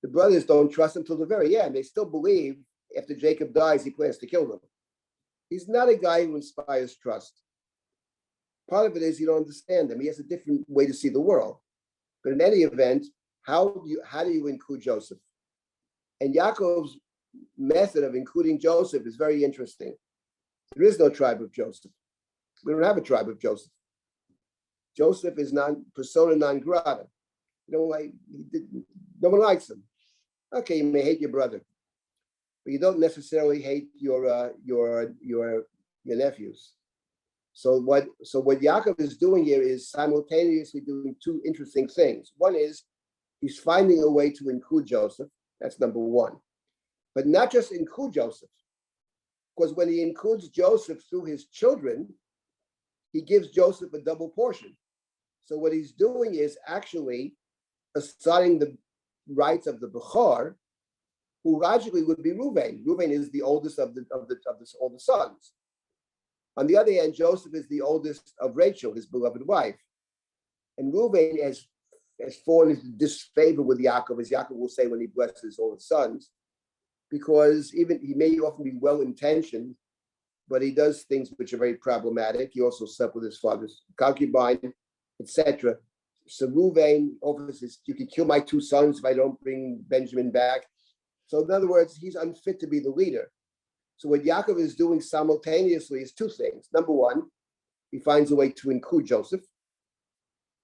B: The brothers don't trust him till the very end. They still believe after Jacob dies, he plans to kill them. He's not a guy who inspires trust. Part of it is you don't understand him. He has a different way to see the world. But in any event, how do you include Joseph? And Yaakov's method of including Joseph is very interesting. There is no tribe of Joseph. We don't have a tribe of Joseph. Joseph is persona non grata. No one likes him. Okay, you may hate your brother, but you don't necessarily hate your nephews. So what Yaakov is doing here is simultaneously doing two interesting things. One is he's finding a way to include Joseph. That's number one. But not just include Joseph, because when he includes Joseph through his children, he gives Joseph a double portion. So what he's doing is actually assigning the rights of the Bechor, who logically would be Reuven. Reuven is the oldest of all the sons. On the other hand, Joseph is the oldest of Rachel, his beloved wife. And Reuven has fallen into disfavor with Yaakov, as Yaakov will say when he blesses all his sons, because even he may often be well-intentioned, but he does things which are very problematic. He also slept with his father's concubine, etc. So Reuven offers, you can kill my two sons if I don't bring Benjamin back. So in other words, he's unfit to be the leader. So what Yaakov is doing simultaneously is two things. Number one, he finds a way to include Joseph.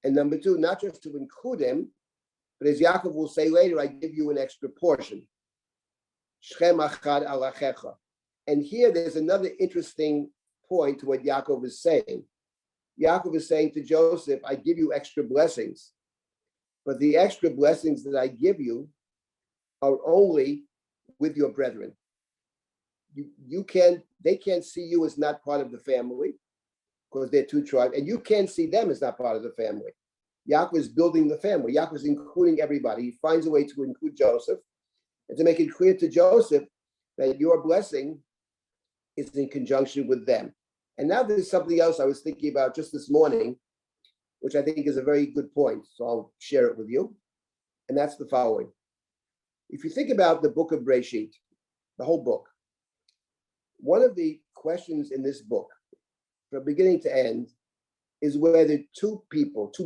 B: And number two, not just to include him, but as Yaakov will say later, I give you an extra portion. Shchem achad alachecha. And here there's another interesting point to what Yaakov is saying. Yaakov is saying to Joseph, I give you extra blessings, but the extra blessings that I give you are only with your brethren. They can't see you as not part of the family because they're two tribes, and you can't see them as not part of the family. Yaakov is building the family. Yaakov is including everybody. He finds a way to include Joseph and to make it clear to Joseph that your blessing is in conjunction with them. And now there's something else I was thinking about just this morning, which I think is a very good point. So I'll share it with you. And that's the following. If you think about the book of Breshit, the whole book, one of the questions in this book, from beginning to end, is whether two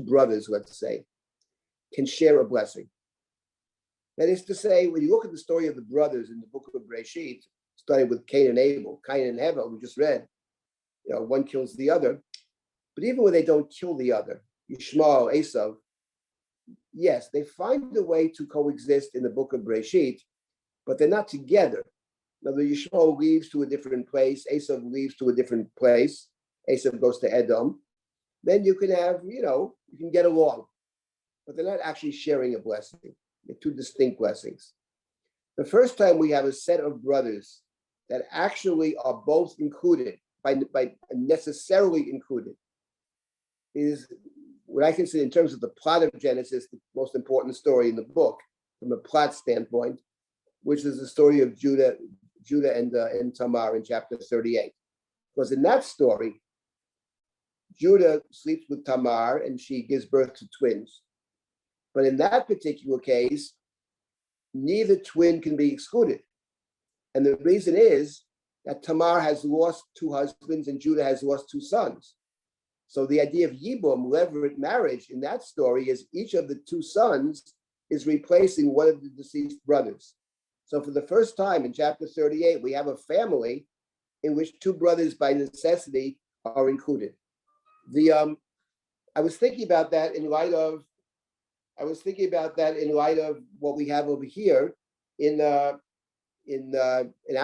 B: brothers, let's say, can share a blessing. That is to say, when you look at the story of the brothers in the book of Bereshit, starting with Cain and Abel, Cain and Hevel, we just read, one kills the other. But even when they don't kill the other, Yishmael, Esav, yes, they find a way to coexist in the book of Bereshit, but they're not together. Now, the Yishmael leaves to a different place, Esav leaves to a different place, Esav goes to Edom. Then you can have, you can get along, but they're not actually sharing a blessing. They're two distinct blessings. The first time we have a set of brothers that actually are both included, by necessarily included, is what I consider, in terms of the plot of Genesis, the most important story in the book from a plot standpoint, which is the story of Judah and Tamar in chapter 38. Because in that story, Judah sleeps with Tamar and she gives birth to twins. But in that particular case, neither twin can be excluded. And the reason is that Tamar has lost two husbands and Judah has lost two sons. So the idea of Yibum, levirate marriage, in that story is each of the two sons is replacing one of the deceased brothers. So for the first time in chapter 38, we have a family in which two brothers by necessity are included. I was thinking about that in light of what we have over here in our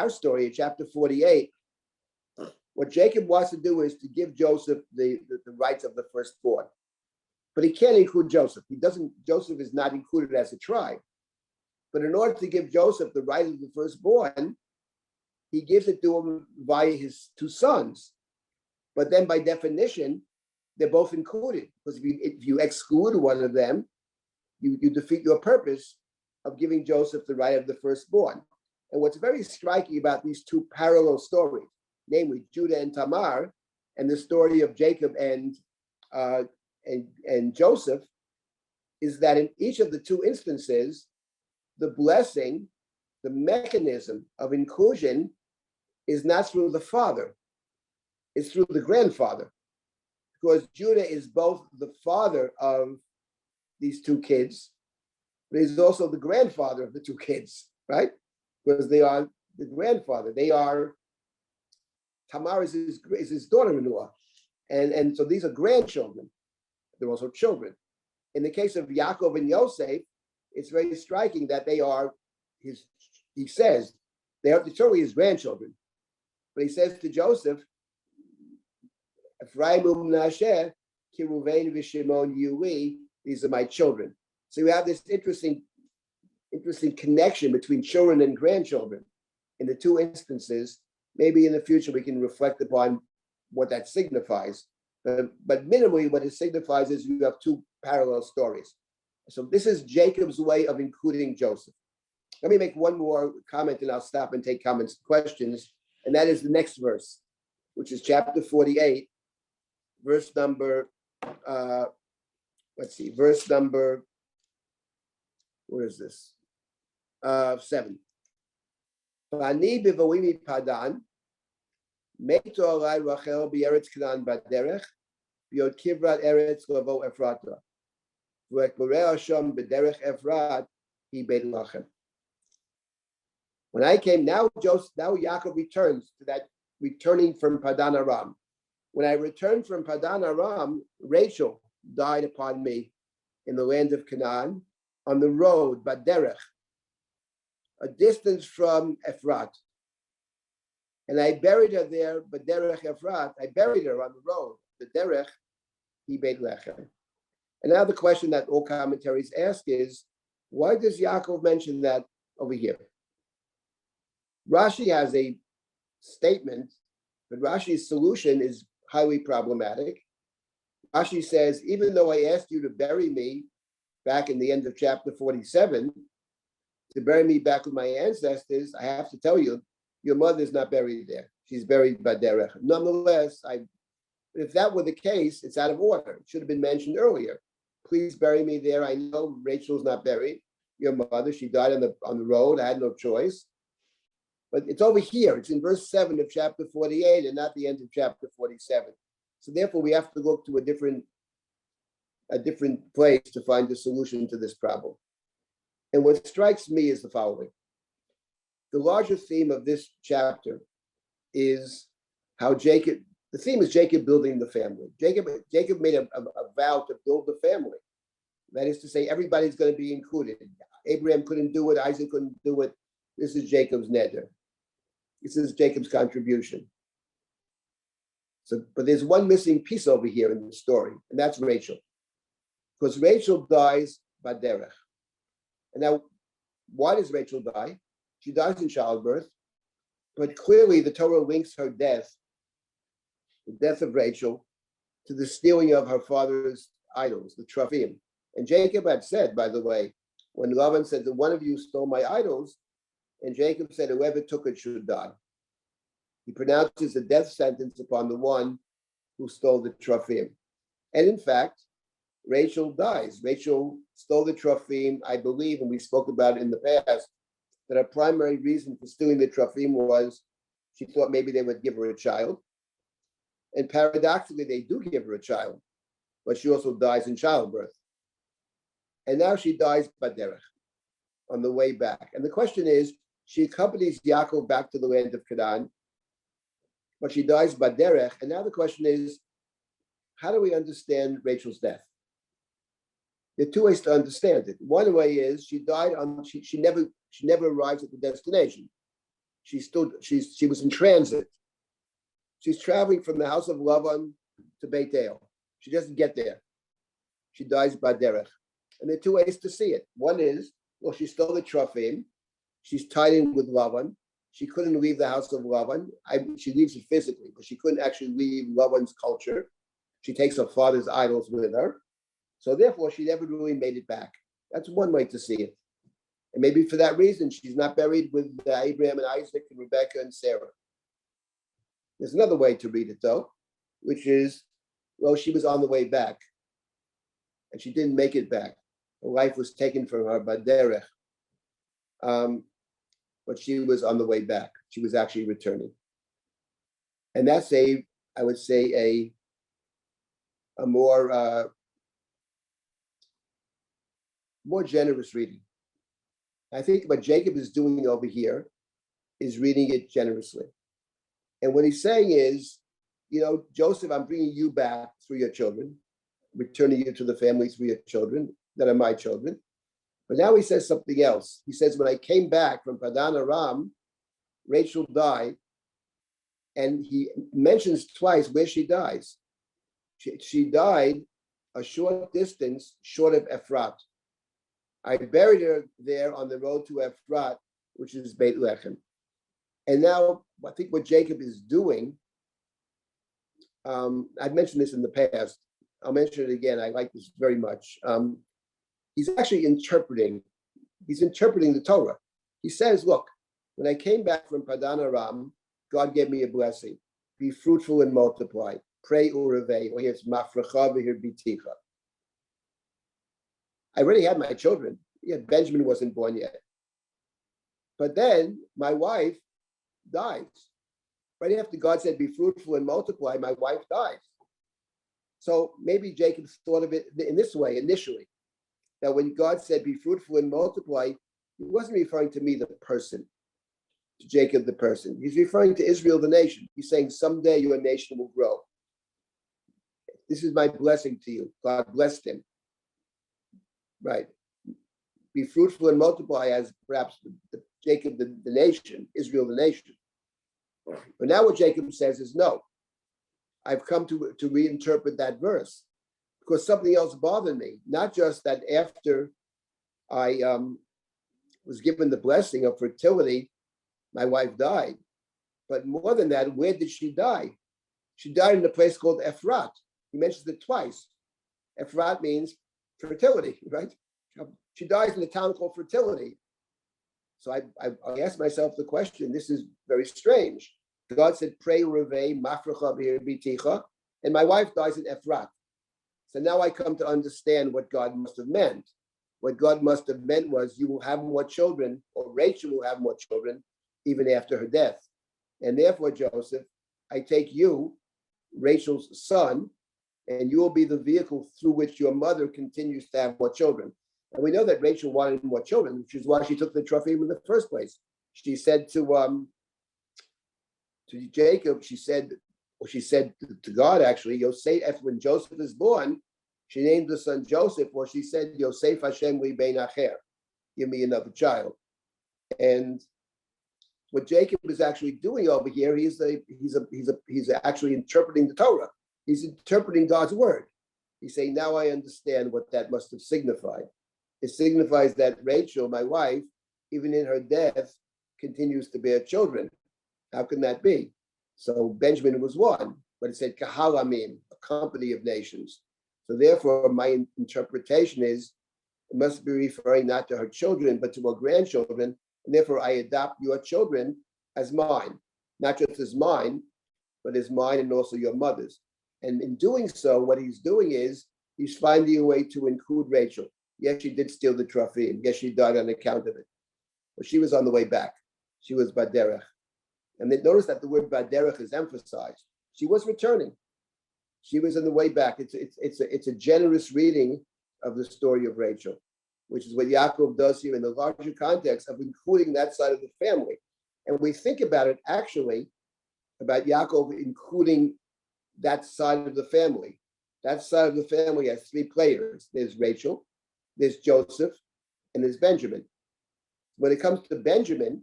B: story in chapter 48. What Jacob wants to do is to give Joseph the rights of the firstborn, but he can't include Joseph. Joseph is not included as a tribe. But in order to give Joseph the right of the firstborn, he gives it to him via his two sons. But then by definition, they're both included, because if you exclude one of them, you defeat your purpose of giving Joseph the right of the firstborn. And what's very striking about these two parallel stories, namely Judah and Tamar, and the story of Jacob and Joseph, is that in each of the two instances, the blessing, the mechanism of inclusion, is not through the father, it's through the grandfather. Because Judah is both the father of these two kids, but he's also the grandfather of the two kids, right? Because they are the grandfather. Tamar is his daughter-in-law. And so these are grandchildren. They're also children. In the case of Yaakov and Yosef, it's very striking that they are he says, they are literally his grandchildren. But he says to Joseph, Ephraim Menashe, Kiruvain v'Shimon Yuli, these are my children. So you have this interesting connection between children and grandchildren in the two instances. Maybe in the future we can reflect upon what that signifies. But minimally, what it signifies is you have two parallel stories. So this is Jacob's way of including Joseph. Let me make one more comment and I'll stop and take comments and questions. And that is the next verse, which is chapter 48, verse number, where is this? 7. V'ani b'voimi padan, meito alai Rachel b'eretz Canaan baderech, b'yod kivrat eretz lavo Efrata. V'ekboreh Hashem b'derech Efrat, hi beit lachem. When I came, now Yaakov returns to that, returning from Padan Aram. When I returned from Padan Aram, Rachel died upon me in the land of Canaan, on the road, Baderech, a distance from Efrat. And I buried her there, Baderech Efrat. I buried her on the road, the Derech, hi beit lechem. And now the question that all commentaries ask is, why does Yaakov mention that over here? Rashi has a statement, but Rashi's solution is highly problematic. Rashi says, even though I asked you to bury me back in the end of chapter 47, to bury me back with my ancestors, I have to tell you, your mother's not buried there. She's buried by Derech. Nonetheless, if that were the case, it's out of order. It should have been mentioned earlier. Please bury me there. I know Rachel's not buried. Your mother, she died on the road. I had no choice. But it's over here. It's in verse 7 of chapter 48 and not the end of chapter 47. So therefore, we have to look to a different a different place to find a solution to this problem. And what strikes me is the following. The larger theme of this chapter is how Jacob, the theme is Jacob building the family. Jacob made a vow to build the family. That is to say, everybody's going to be included. Abraham couldn't do it, Isaac couldn't do it. This is Jacob's neder. This is Jacob's contribution. So, but there's one missing piece over here in the story, and that's Rachel. Because Rachel dies baderech. And now, why does Rachel die? She dies in childbirth, but clearly the Torah links her death, the death of Rachel, to the stealing of her father's idols, the Trophim. And Jacob had said, by the way, when Laban said that one of you stole my idols, and Jacob said, whoever took it should die. He pronounces the death sentence upon the one who stole the Trophim. And in fact, Rachel dies. Rachel stole the Trophim, I believe, and we spoke about it in the past, that her primary reason for stealing the Trophim was she thought maybe they would give her a child. And paradoxically, they do give her a child, but she also dies in childbirth. And now she dies baderech, on the way back. And the question is, she accompanies Yaakov back to the land of Canaan, but she dies baderech. And now the question is, how do we understand Rachel's death? There are two ways to understand it. One way is she died on, she never arrives at the destination. She was in transit. She's traveling from the house of Lavan to Beit El. She doesn't get there. She dies baderech. And there are two ways to see it. One is, well, she stole the Trophim. She's tied in with Lavan. She couldn't leave the house of Lavan. She leaves it physically, but she couldn't actually leave Lavan's culture. She takes her father's idols with her. So therefore, she never really made it back. That's one way to see it. And maybe for that reason, she's not buried with Abraham and Isaac and Rebekah and Sarah. There's another way to read it, though, which is, well, she was on the way back, and she didn't make it back. Her life was taken from her by derech. But she was on the way back. She was actually returning. And that's I would say, a more generous reading. I think what Jacob is doing over here is reading it generously. And what he's saying is, Joseph, I'm bringing you back through your children, returning you to the family through your children that are my children. But now he says something else. He says, when I came back from Padan Aram, Rachel died. And he mentions twice where she dies. She died a short distance short of Ephrat. I buried her there on the road to Ephrat, which is Beit Lechem. And now I think what Jacob is doing, I've mentioned this in the past. I'll mention it again. I like this very much. He's actually interpreting the Torah. He says, look, when I came back from Padan Aram, God gave me a blessing. Be fruitful and multiply. Pray urevei, or here's mafrecha v'hir biticha. I already had my children. Yeah, Benjamin wasn't born yet. But then my wife dies. Right after God said, be fruitful and multiply, my wife dies. So maybe Jacob thought of it in this way initially, that when God said, be fruitful and multiply, he wasn't referring to me, the person, to Jacob, the person. He's referring to Israel, the nation. He's saying, someday your nation will grow. This is my blessing to you. God blessed him. Right. Be fruitful and multiply as perhaps Jacob, the nation, Israel, the nation. But now what Jacob says is, no, I've come to reinterpret that verse because something else bothered me. Not just that after I was given the blessing of fertility, my wife died, but more than that, where did she die? She died in a place called Ephrat. He mentions it twice. Ephrat means fertility, right? She dies in a town called Fertility. So I asked myself the question, this is very strange. God said, pray revei, mafrecha v'hir biticha, and my wife dies in Ephrat. So now I come to understand what God must have meant. What God must have meant was you will have more children, or Rachel will have more children, even after her death. And therefore, Joseph, I take you, Rachel's son, and you will be the vehicle through which your mother continues to have more children. And we know that Rachel wanted more children, which is why she took the trophy in the first place. She said to Jacob, she said to God, actually, Yosef, when Joseph is born, she named the son Joseph, or she said, Yosef Hashem li bein acher, give me another child. And what Jacob is actually doing over here, he's actually interpreting the Torah. He's interpreting God's word. He's saying, now I understand what that must have signified. It signifies that Rachel, my wife, even in her death, continues to bear children. How can that be? So Benjamin was one, but it said Kahal Amim, a company of nations. So therefore, my interpretation is it must be referring not to her children, but to her grandchildren. And therefore, I adopt your children as mine, not just as mine, but as mine and also your mother's. And in doing so, what he's doing is he's finding a way to include Rachel. Yes, she did steal the trophy, and yes, she died on account of it. But she was on the way back. She was Baderech. And then notice that the word Baderech is emphasized. She was returning. She was on the way back. It's a generous reading of the story of Rachel, which is what Yaakov does here in the larger context of including that side of the family. And we think about it actually, about Yaakov including that side of the family. That side of the family has three players. There's Rachel, there's Joseph, and there's Benjamin. When it comes to Benjamin,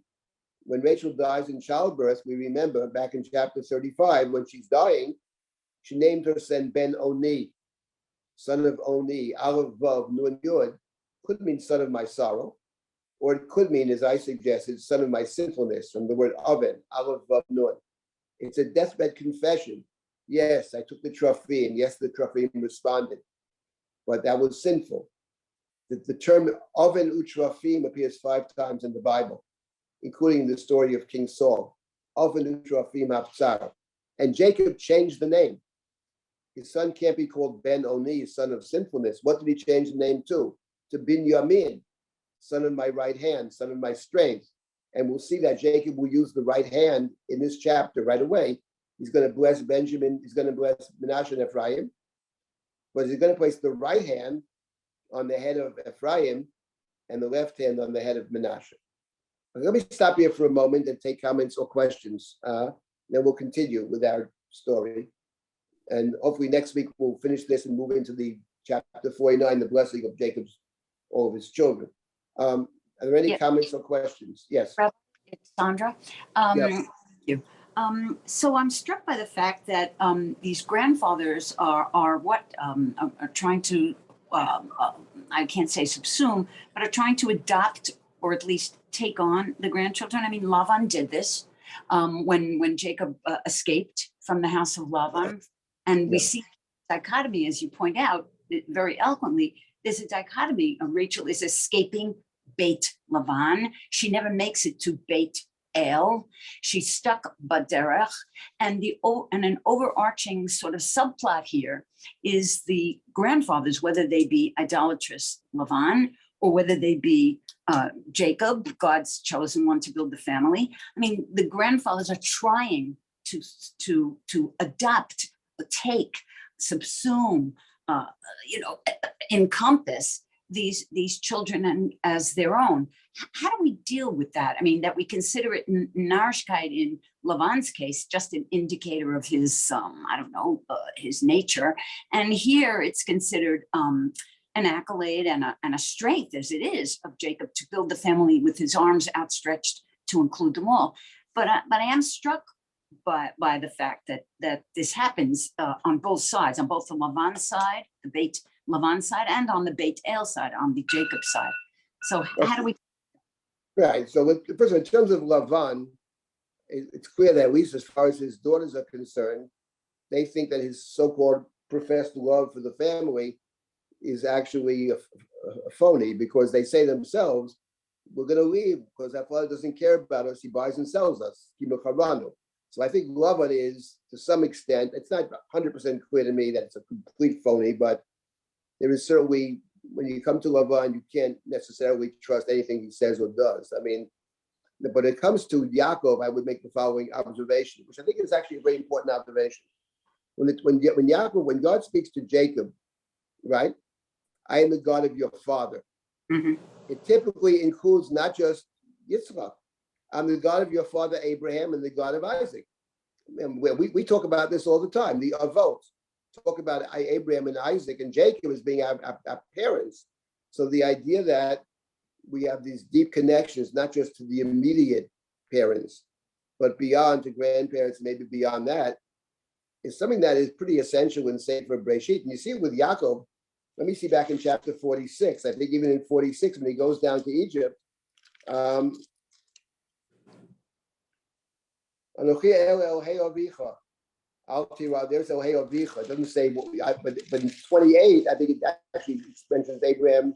B: when Rachel dies in childbirth, we remember back in chapter 35, when she's dying, she named her son Ben Oni, son of Oni, Aleph Vav Nun Yud. Could mean son of my sorrow, or it could mean, as I suggested, son of my sinfulness, from the word oven, Aleph Vav Nun. It's a deathbed confession. Yes, I took the trophy, and yes, the trophy responded, but that was sinful. The term oven utrafim appears 5 times in the Bible, including the story of King Saul. Oven utrafim haftzar. And Jacob changed the name. His son can't be called Ben Oni, son of sinfulness. What did he change the name to? To Binyamin, son of my right hand, son of my strength. And we'll see that Jacob will use the right hand in this chapter right away. He's going to bless Benjamin, he's going to bless Menashe and Ephraim, but he's going to place the right hand on the head of Ephraim and the left hand on the head of Menashe. Let me stop here for a moment and take comments or questions. Then we'll continue with our story. And hopefully next week we'll finish this and move into the chapter 49, the blessing of Jacob's, all of his children. Are there any comments or questions? Yes.
E: Rabbi, it's Sandra.
B: Yes.
E: Thank you. So I'm struck by the fact that these grandfathers are trying to, I can't say subsume, but are trying to adopt or at least take on the grandchildren. I mean, Lavan did this when Jacob escaped from the house of Lavan. And we see dichotomy, as you point out very eloquently. There's a dichotomy. Rachel is escaping Beit Lavan. She never makes it to Beit El. She's stuck Baderech. And an overarching sort of subplot here is the grandfathers, whether they be idolatrous Lavan or whether they be Jacob, God's chosen one to build the family. I mean, the grandfathers are trying to adopt, take, subsume, encompass these children as their own. How do we deal with that? I mean, that we consider it Narishkeit in Lavan's case, just an indicator of his, his nature. And here it's considered an accolade and a strength, as it is, of Jacob to build the family with his arms outstretched to include them all. But I am struck by the fact that this happens on both sides, on both the Lavan side, the Beit Lavan side, and on the Beit El side, on the Jacob side. So how do we?
B: Right. So first of all, in terms of Lavan, it's clear that at least as far as his daughters are concerned, they think that his so-called professed love for the family is actually a phony, because they say themselves, we're going to leave because our father doesn't care about us. He buys and sells us. So I think Lavan is, to some extent, it's not 100% clear to me that it's a complete phony, but there is certainly, when you come to Lavan, you can't necessarily trust anything he says or does. I mean, but when it comes to Yaakov, I would make the following observation, which I think is actually a very important observation. When God speaks to Jacob, right? I am the God of your father.
E: Mhm.
B: It typically includes not just Yitzchak. I'm the God of your father Abraham and the God of Isaac. And we talk about this all the time. The Avot talk about Abraham and Isaac and Jacob as being our parents. So the idea that we have these deep connections, not just to the immediate parents, but beyond to grandparents, maybe beyond that, is something that is pretty essential in Sefer Breshit. And you see it with Yaakov. Let me see back in chapter 46. I think even in 46, when he goes down to Egypt, Anochi Elohei Avicha. There's Elohei Avicha. It doesn't say, but in 28, I think it actually mentions Abraham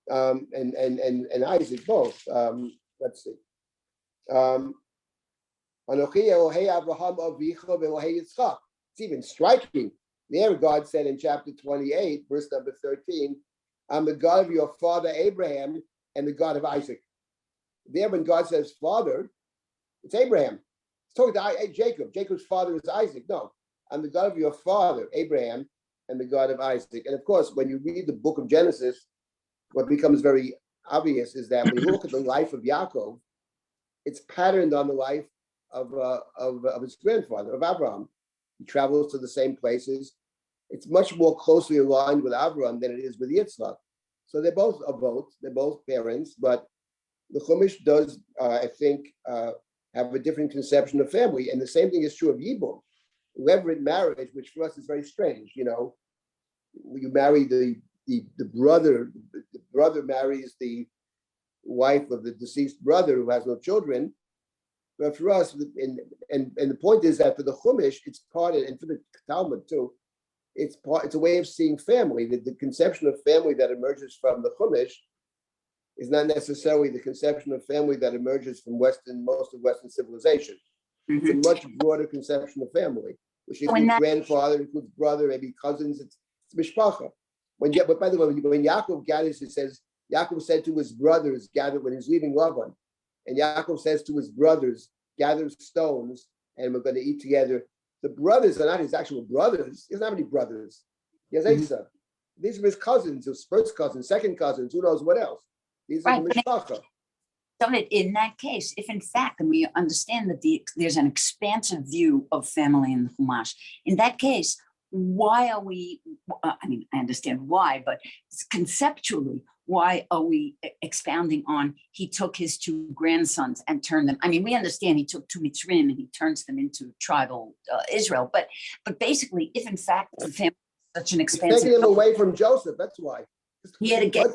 B: and Isaac both. Let's see. Anochi Elohei Abraham Avicha Elohei Yitzchak. It's even striking. There, God said in chapter 28, verse number 13, I'm the God of your father Abraham and the God of Isaac. There, when God says father, it's Abraham. He's talking to Jacob. Jacob's father is Isaac. No, I'm the God of your father Abraham and the God of Isaac. And of course, when you read the book of Genesis, what becomes very obvious is that when you look at the life of Yaakov, it's patterned on the life of his grandfather, of Abraham. He travels to the same places. It's much more closely aligned with Abraham than it is with Yitzchak. So they're both avot, they're both parents, but the Chumash does, I think, have a different conception of family. And the same thing is true of Yibum. Levirate marriage, which for us is very strange. You know, you marry the brother marries the wife of the deceased brother who has no children. But for us, and the point is that for the Chumash, it's part of, and for the Talmud too, it's a way of seeing family. The conception of family that emerges from the Chumash is not necessarily the conception of family that emerges from most of Western civilization. It's a much broader conception of family, which includes grandfather, includes brother, maybe cousins. It's mishpacha. But by the way, when Yaakov gathers, it says Yaakov said to his brothers, gather when he's leaving Lavan, and Yaakov says to his brothers, gather stones, and we're going to eat together. The brothers are not his actual brothers. He doesn't have any brothers. He has Asa. These are his cousins, his first cousins, second cousins, who knows what else. These are the mishpacha.
E: So in that case, if in fact, and we understand that there's an expansive view of family in the Chumash, in that case, why are we, I mean, I understand why, but conceptually, why are we expounding on he took his two grandsons and turned them? I mean, we understand he took two Mitzrim and he turns them into tribal Israel, but basically, if in fact the family is such an expansive,
B: taking them away from Joseph. That's why.
E: He had to get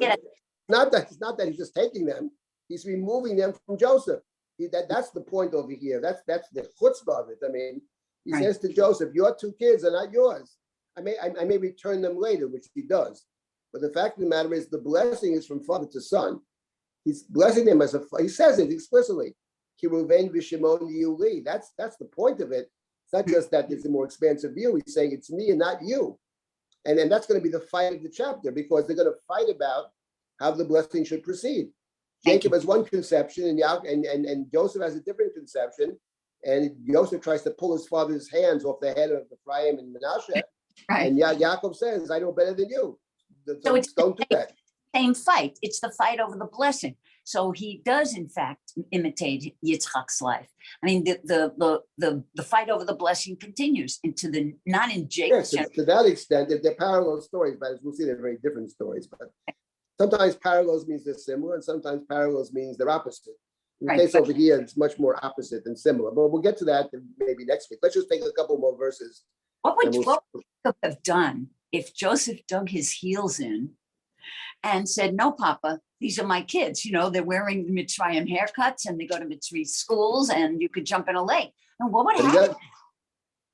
B: It's not that he's just taking them; he's removing them from Joseph. That's the point over here. That's the chutzpah of it. I mean, he says to Joseph, "Your two kids are not yours. I may return them later," which he does. But the fact of the matter is, the blessing is from father to son. He's blessing them as he says it explicitly. Kiruven v'Shimon Yuli. That's the point of it. It's not just that there's a more expansive view. He's saying it's me and not you. And that's going to be the fight of the chapter, because they're going to fight about how the blessing should proceed. Jacob has one conception, and Joseph has a different conception. And Joseph tries to pull his father's hands off the head of Ephraim and Manasseh. And Yaakov says, "I know better than you.
E: So it's
B: don't do that."
E: Same fight. It's the fight over the blessing. So he does, in fact, imitate Yitzchak's life. I mean, the fight over the blessing continues into the not in Jacob's.
B: Yes, to that extent, they're parallel stories, but as we'll see, they're very different stories. But sometimes parallels means they're similar, and sometimes parallels means they're opposite. In the case over here, it's much more opposite than similar. But we'll get to that maybe next week. Let's just take a couple more verses.
E: What would Jacob have done if Joseph dug his heels in and said, "No, Papa, these are my kids. You know, they're wearing Mitzrayim haircuts and they go to Mitzri schools and you could jump in a lake." And what would happen?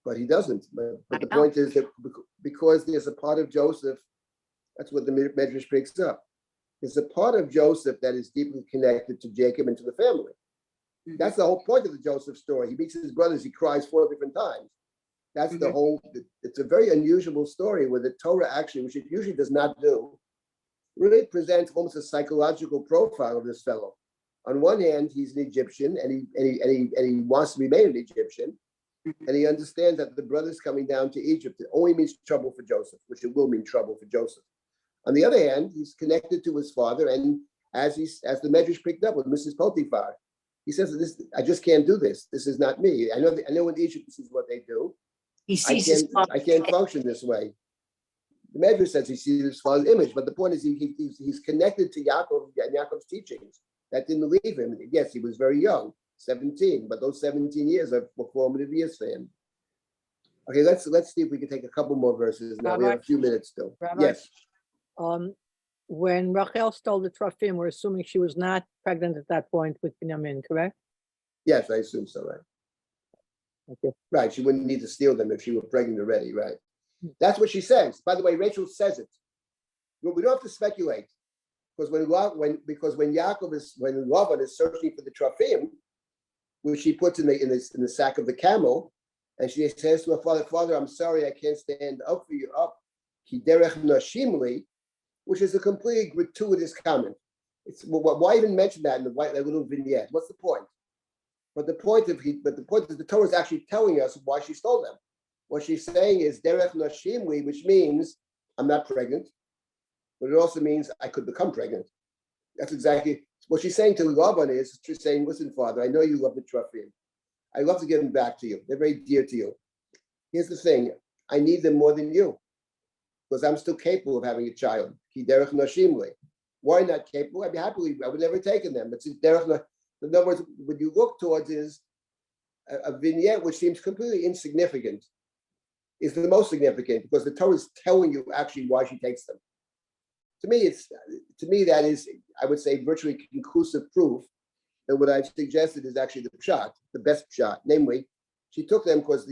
B: But he doesn't. But the point is that because there's a part of Joseph, that's what the Medrash picks up. There's a part of Joseph that is deeply connected to Jacob and to the family. That's the whole point of the Joseph story. He meets his brothers, he cries 4 different times. That's the whole, it's a very unusual story where the Torah actually, which it usually does not do, really presents almost a psychological profile of this fellow. On one hand, he's an Egyptian and he wants to remain an Egyptian. and he understands that the brothers coming down to Egypt, it only means trouble for Joseph, which it will mean trouble for Joseph. On the other hand, he's connected to his father, and as the Medrash picked up with Mrs. Potiphar, he says, "This, I just can't do this. This is not me. I know in Egypt this is what they do.
E: He sees his father.
B: I can't function this way." The Medrash says he sees his father's image, but the point is he's connected to Yaakov and Yaakov's teachings. That didn't leave him. Yes, he was very young, 17, but those 17 years are formative years for him. Okay, let's see if we can take a couple more verses now. We have a few minutes still.
F: Rabbi?
B: Yes.
F: When Rachel stole the Trophim, we're assuming she was not pregnant at that point with Binyamin, correct?
B: Yes, I assume so, right?
F: Okay.
B: Right, she wouldn't need to steal them if she were pregnant already, right? That's what she says. By the way, Rachel says it. We don't have to speculate, because when Lavan is searching for the Trophim, which she puts in the sack of the camel, and she says to her father, "Father, I'm sorry, I can't stand up for you. Up, ki derech nashim," which is a completely gratuitous comment. It's why even mention that in the that little vignette? What's the point? But the point is the Torah is actually telling us why she stole them. What she's saying is derech nashimli, which means I'm not pregnant, but it also means I could become pregnant. That's exactly what she's saying to Laban. Is she's saying, "Listen, Father, I know you love the Trophim. I love to give them back to you. They're very dear to you. Here's the thing: I need them more than you, because I'm still capable of having a child. Ki derech nashimli. Why not capable? I'd be happily. I would never have taken them. But derech. In other words, what you look towards is a vignette which seems completely insignificant, is the most significant, because the Torah is telling you actually why she takes them. To me, that is, I would say, virtually conclusive proof that what I've suggested is actually the pshat, the best pshat. Namely, she took them because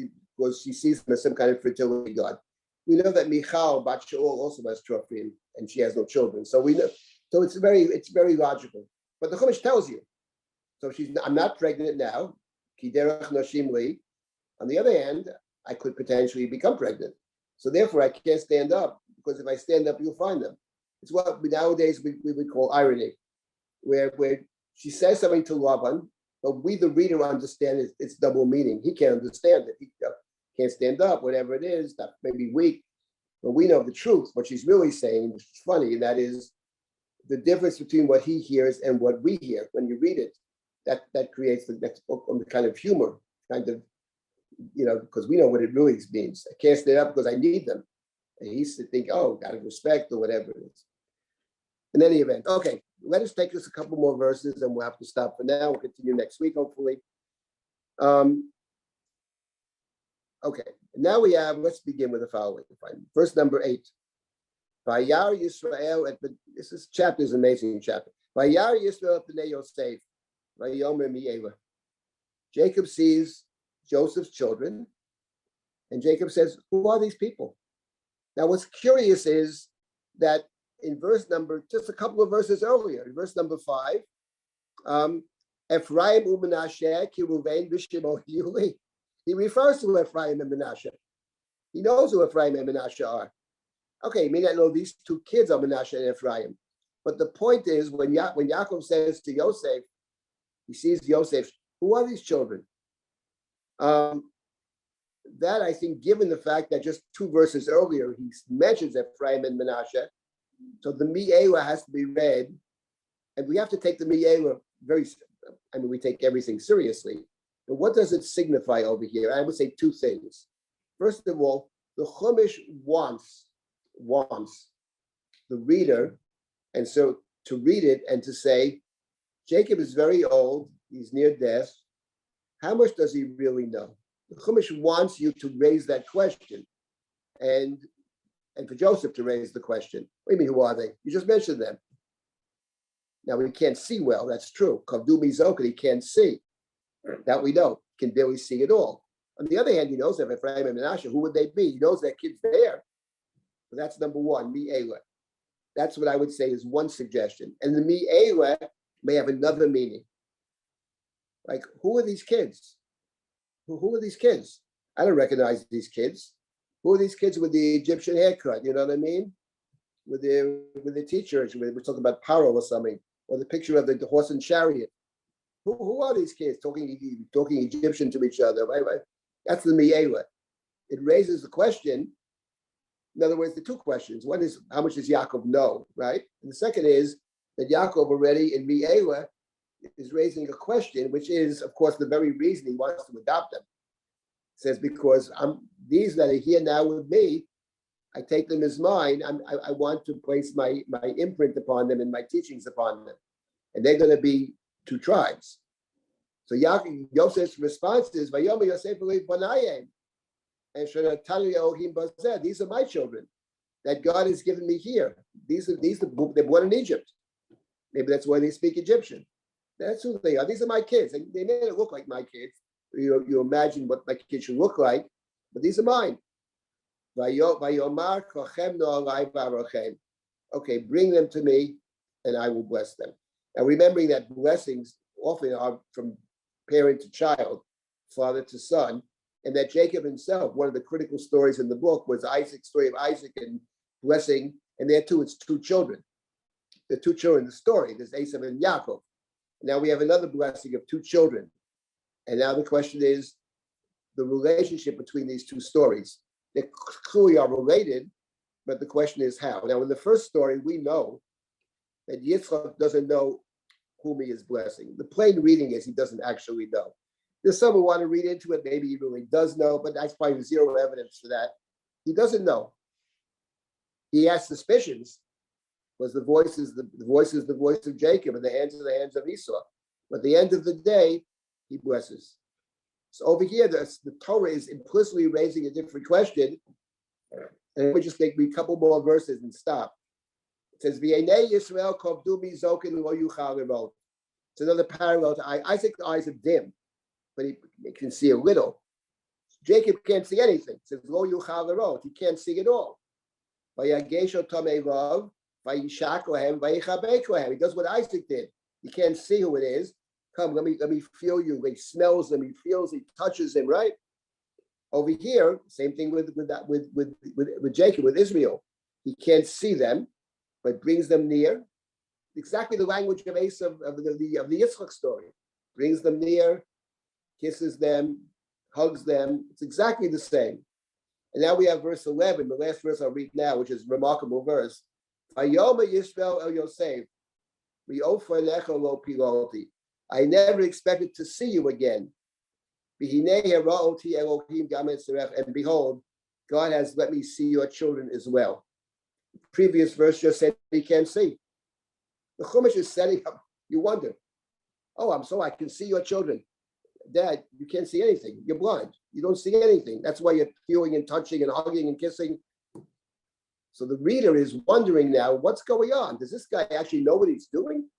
B: she sees them as some kind of fertility god. We know that Michal Bat Shaul also has Trophim, and she has no children. So we know. So it's very logical. But the Chumash tells you. So I'm not pregnant now. Ki derech nashim li. On the other hand, I could potentially become pregnant. So therefore, I can't stand up, because if I stand up, you'll find them. It's what nowadays we would call irony, where she says something to Laban, but we, the reader, understand it's double meaning. He can't understand it. He can't stand up, whatever it is, that may be weak. But we know the truth. What she's really saying, which is funny, and that is the difference between what he hears and what we hear. When you read it, that creates the kind of humor, kind of, because we know what it really means. I can't stand up because I need them. And he used to think, oh, out of respect or whatever it is. In any event, okay, let us take just a couple more verses and we'll have to stop for now. We'll continue next week, hopefully. Okay, now let's begin with the following. Verse number 8. Vayar Yisrael, this chapter is an amazing chapter. Vayar Yisrael b'nei Yosef, vayomer mi'ela. Jacob sees Joseph's children, and Jacob says, who are these people? Now, what's curious is that in just a couple of verses earlier, in verse number 5, Ephraim u'Menashe ki Ruvain v'Shimon Yuli. He refers to Ephraim and Menashe. He knows who Ephraim and Menashe are. Okay, he may not know these two kids are Menashe and Ephraim. But the point is, when Yaakov says to Yosef, he sees Yosef, who are these children? That, I think, given the fact that just 2 verses earlier, he mentions Ephraim and Menashe, so the Mi'ela has to be read, and we have to take the Mi'ela we take everything seriously. But what does it signify over here? I would say 2 things. First of all, the Chumash wants the reader, and so to read it and to say, Jacob is very old, he's near death. How much does he really know? The Chumash wants you to raise that question, and for Joseph to raise the question. What do you mean, who are they? You just mentioned them. Now, we can't see well, that's true. Kavdu Mizok, he can't see. That we know, can barely see at all. On the other hand, he knows that Ephraim and Menashe, who would they be? He knows that kid's there. So that's number 1, Mi'ela. That's what I would say is one suggestion. And the Mi'ela may have another meaning. Like, who are these kids? Who are these kids? I don't recognize these kids. Who are these kids with the Egyptian haircut? You know what I mean? With the teachers, we're talking about Paro or something, or the picture of the horse and chariot. Who are these kids talking Egyptian to each other? That's the Mi'ela. It raises the question. In other words, the two questions. One is, how much does Yaakov know, right? And the second is that Yaakov already in Mi'ela is raising a question, which is, of course, the very reason he wants to adopt them. It says, because these that are here now with me, I take them as mine. I want to place my imprint upon them and my teachings upon them. And they're going to be two tribes. So Yosef's response is, Vayomer Yosef Banayim. And these are my children that God has given me here. They're born in Egypt. Maybe that's why they speak Egyptian. That's who they are. These are my kids. And they may not look like my kids. You imagine what my kids should look like, but these are mine. Okay, bring them to me, and I will bless them. Now, remembering that blessings often are from parent to child, father to son, and that Jacob himself, one of the critical stories in the book was Isaac's story of Isaac and blessing, and there too, it's two children. The two children in the story, there's Esau and Yaakov. Now we have another blessing of two children. And now the question is the relationship between these two stories. They clearly are related, but the question is how. Now, in the first story, we know that Yitzchak doesn't know whom he is blessing. The plain reading is he doesn't actually know. There's some who want to read into it. Maybe he really does know, but that's probably zero evidence for that. He doesn't know. He has suspicions, because the voice is the voice of Jacob, and the hands of Esau. But at the end of the day, he blesses. So over here, the Torah is implicitly raising a different question. And we just read a couple more verses and stop. It says, "V'yenei Yisrael kovdu mizokin lo yuchal lirot." It's another parallel to Isaac's eyes are dim, but he can see a little. Jacob can't see anything. It says, "Lo yuchal lirot." He can't see at all. Vayagesho tamei lov, vayishak lahem, vayichabek lahem. He does what Isaac did. He can't see who it is. Come, let me feel you. He smells them. He feels. He touches them. Right over here, same thing with Jacob, with Israel. He can't see them, but brings them near. Exactly the language of Esau of the Yitzchak story. Brings them near, kisses them, hugs them. It's exactly the same. And now we have verse 11, the last verse I'll read now, which is a remarkable verse. Vayoma Yisrael el Yosef, v'ofanecha lo piloti. I never expected to see you again. And behold, God has let me see your children as well. The previous verse just said he can't see. The Chumash is setting up, you wonder, I can see your children. Dad, you can't see anything. You're blind. You don't see anything. That's why you're feeling and touching and hugging and kissing. So the reader is wondering now, what's going on? Does this guy actually know what he's doing?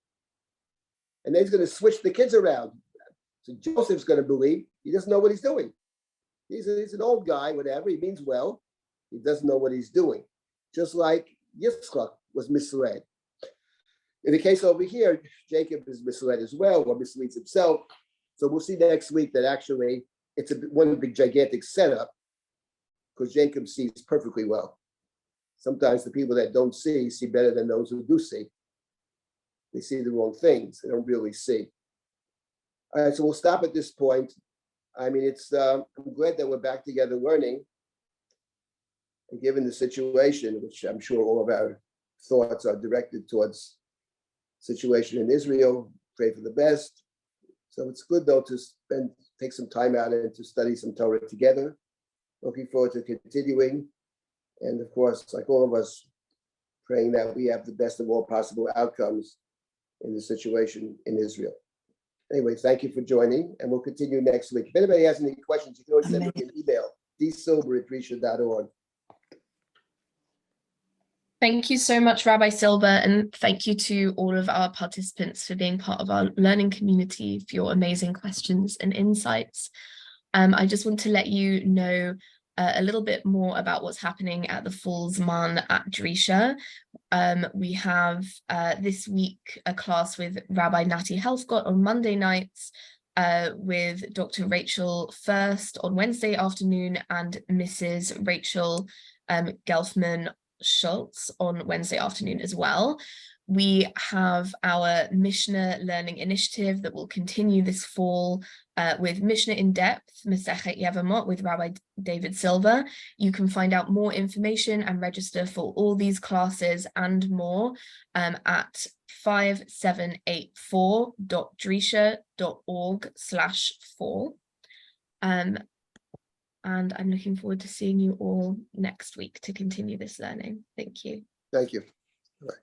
B: And then he's going to switch the kids around. So Joseph's going to believe he doesn't know what he's doing. He's an old guy, whatever. He means well. He doesn't know what he's doing. Just like Yitzchak was misled. In the case over here, Jacob is misled as well, or misleads himself. So we'll see next week that actually it's one big gigantic setup, because Jacob sees perfectly well. Sometimes the people that don't see better than those who do see. They see the wrong things. They don't really see. All right, so we'll stop at this point. I mean, I'm glad that we're back together learning. And given the situation, which I'm sure all of our thoughts are directed towards situation in Israel, pray for the best. So it's good though to take some time out and to study some Torah together. Looking forward to continuing. And of course, like all of us, praying that we have the best of all possible outcomes in the situation in Israel. Anyway, thank you for joining, and we'll continue next week. If anybody has any questions, you can always send me an email, dsilber@risha.org.
A: Thank you so much, Rabbi Silber, and thank you to all of our participants for being part of our learning community, for your amazing questions and insights. I just want to let you know a little bit more about what's happening at the Full Zman at Drisha. We have this week a class with Rabbi Nati Helfgott on Monday nights, with Dr. Rachel First on Wednesday afternoon, and Mrs. Rachel Gelfman Schultz on Wednesday afternoon as well. We have our Mishnah Learning Initiative that will continue this fall with Mishnah in Depth, Masechet Yevamot with Rabbi David Silber. You can find out more information and register for all these classes and more at 5784.drisha.org/fall. And I'm looking forward to seeing you all next week to continue this learning. Thank you.
B: Thank you. All right.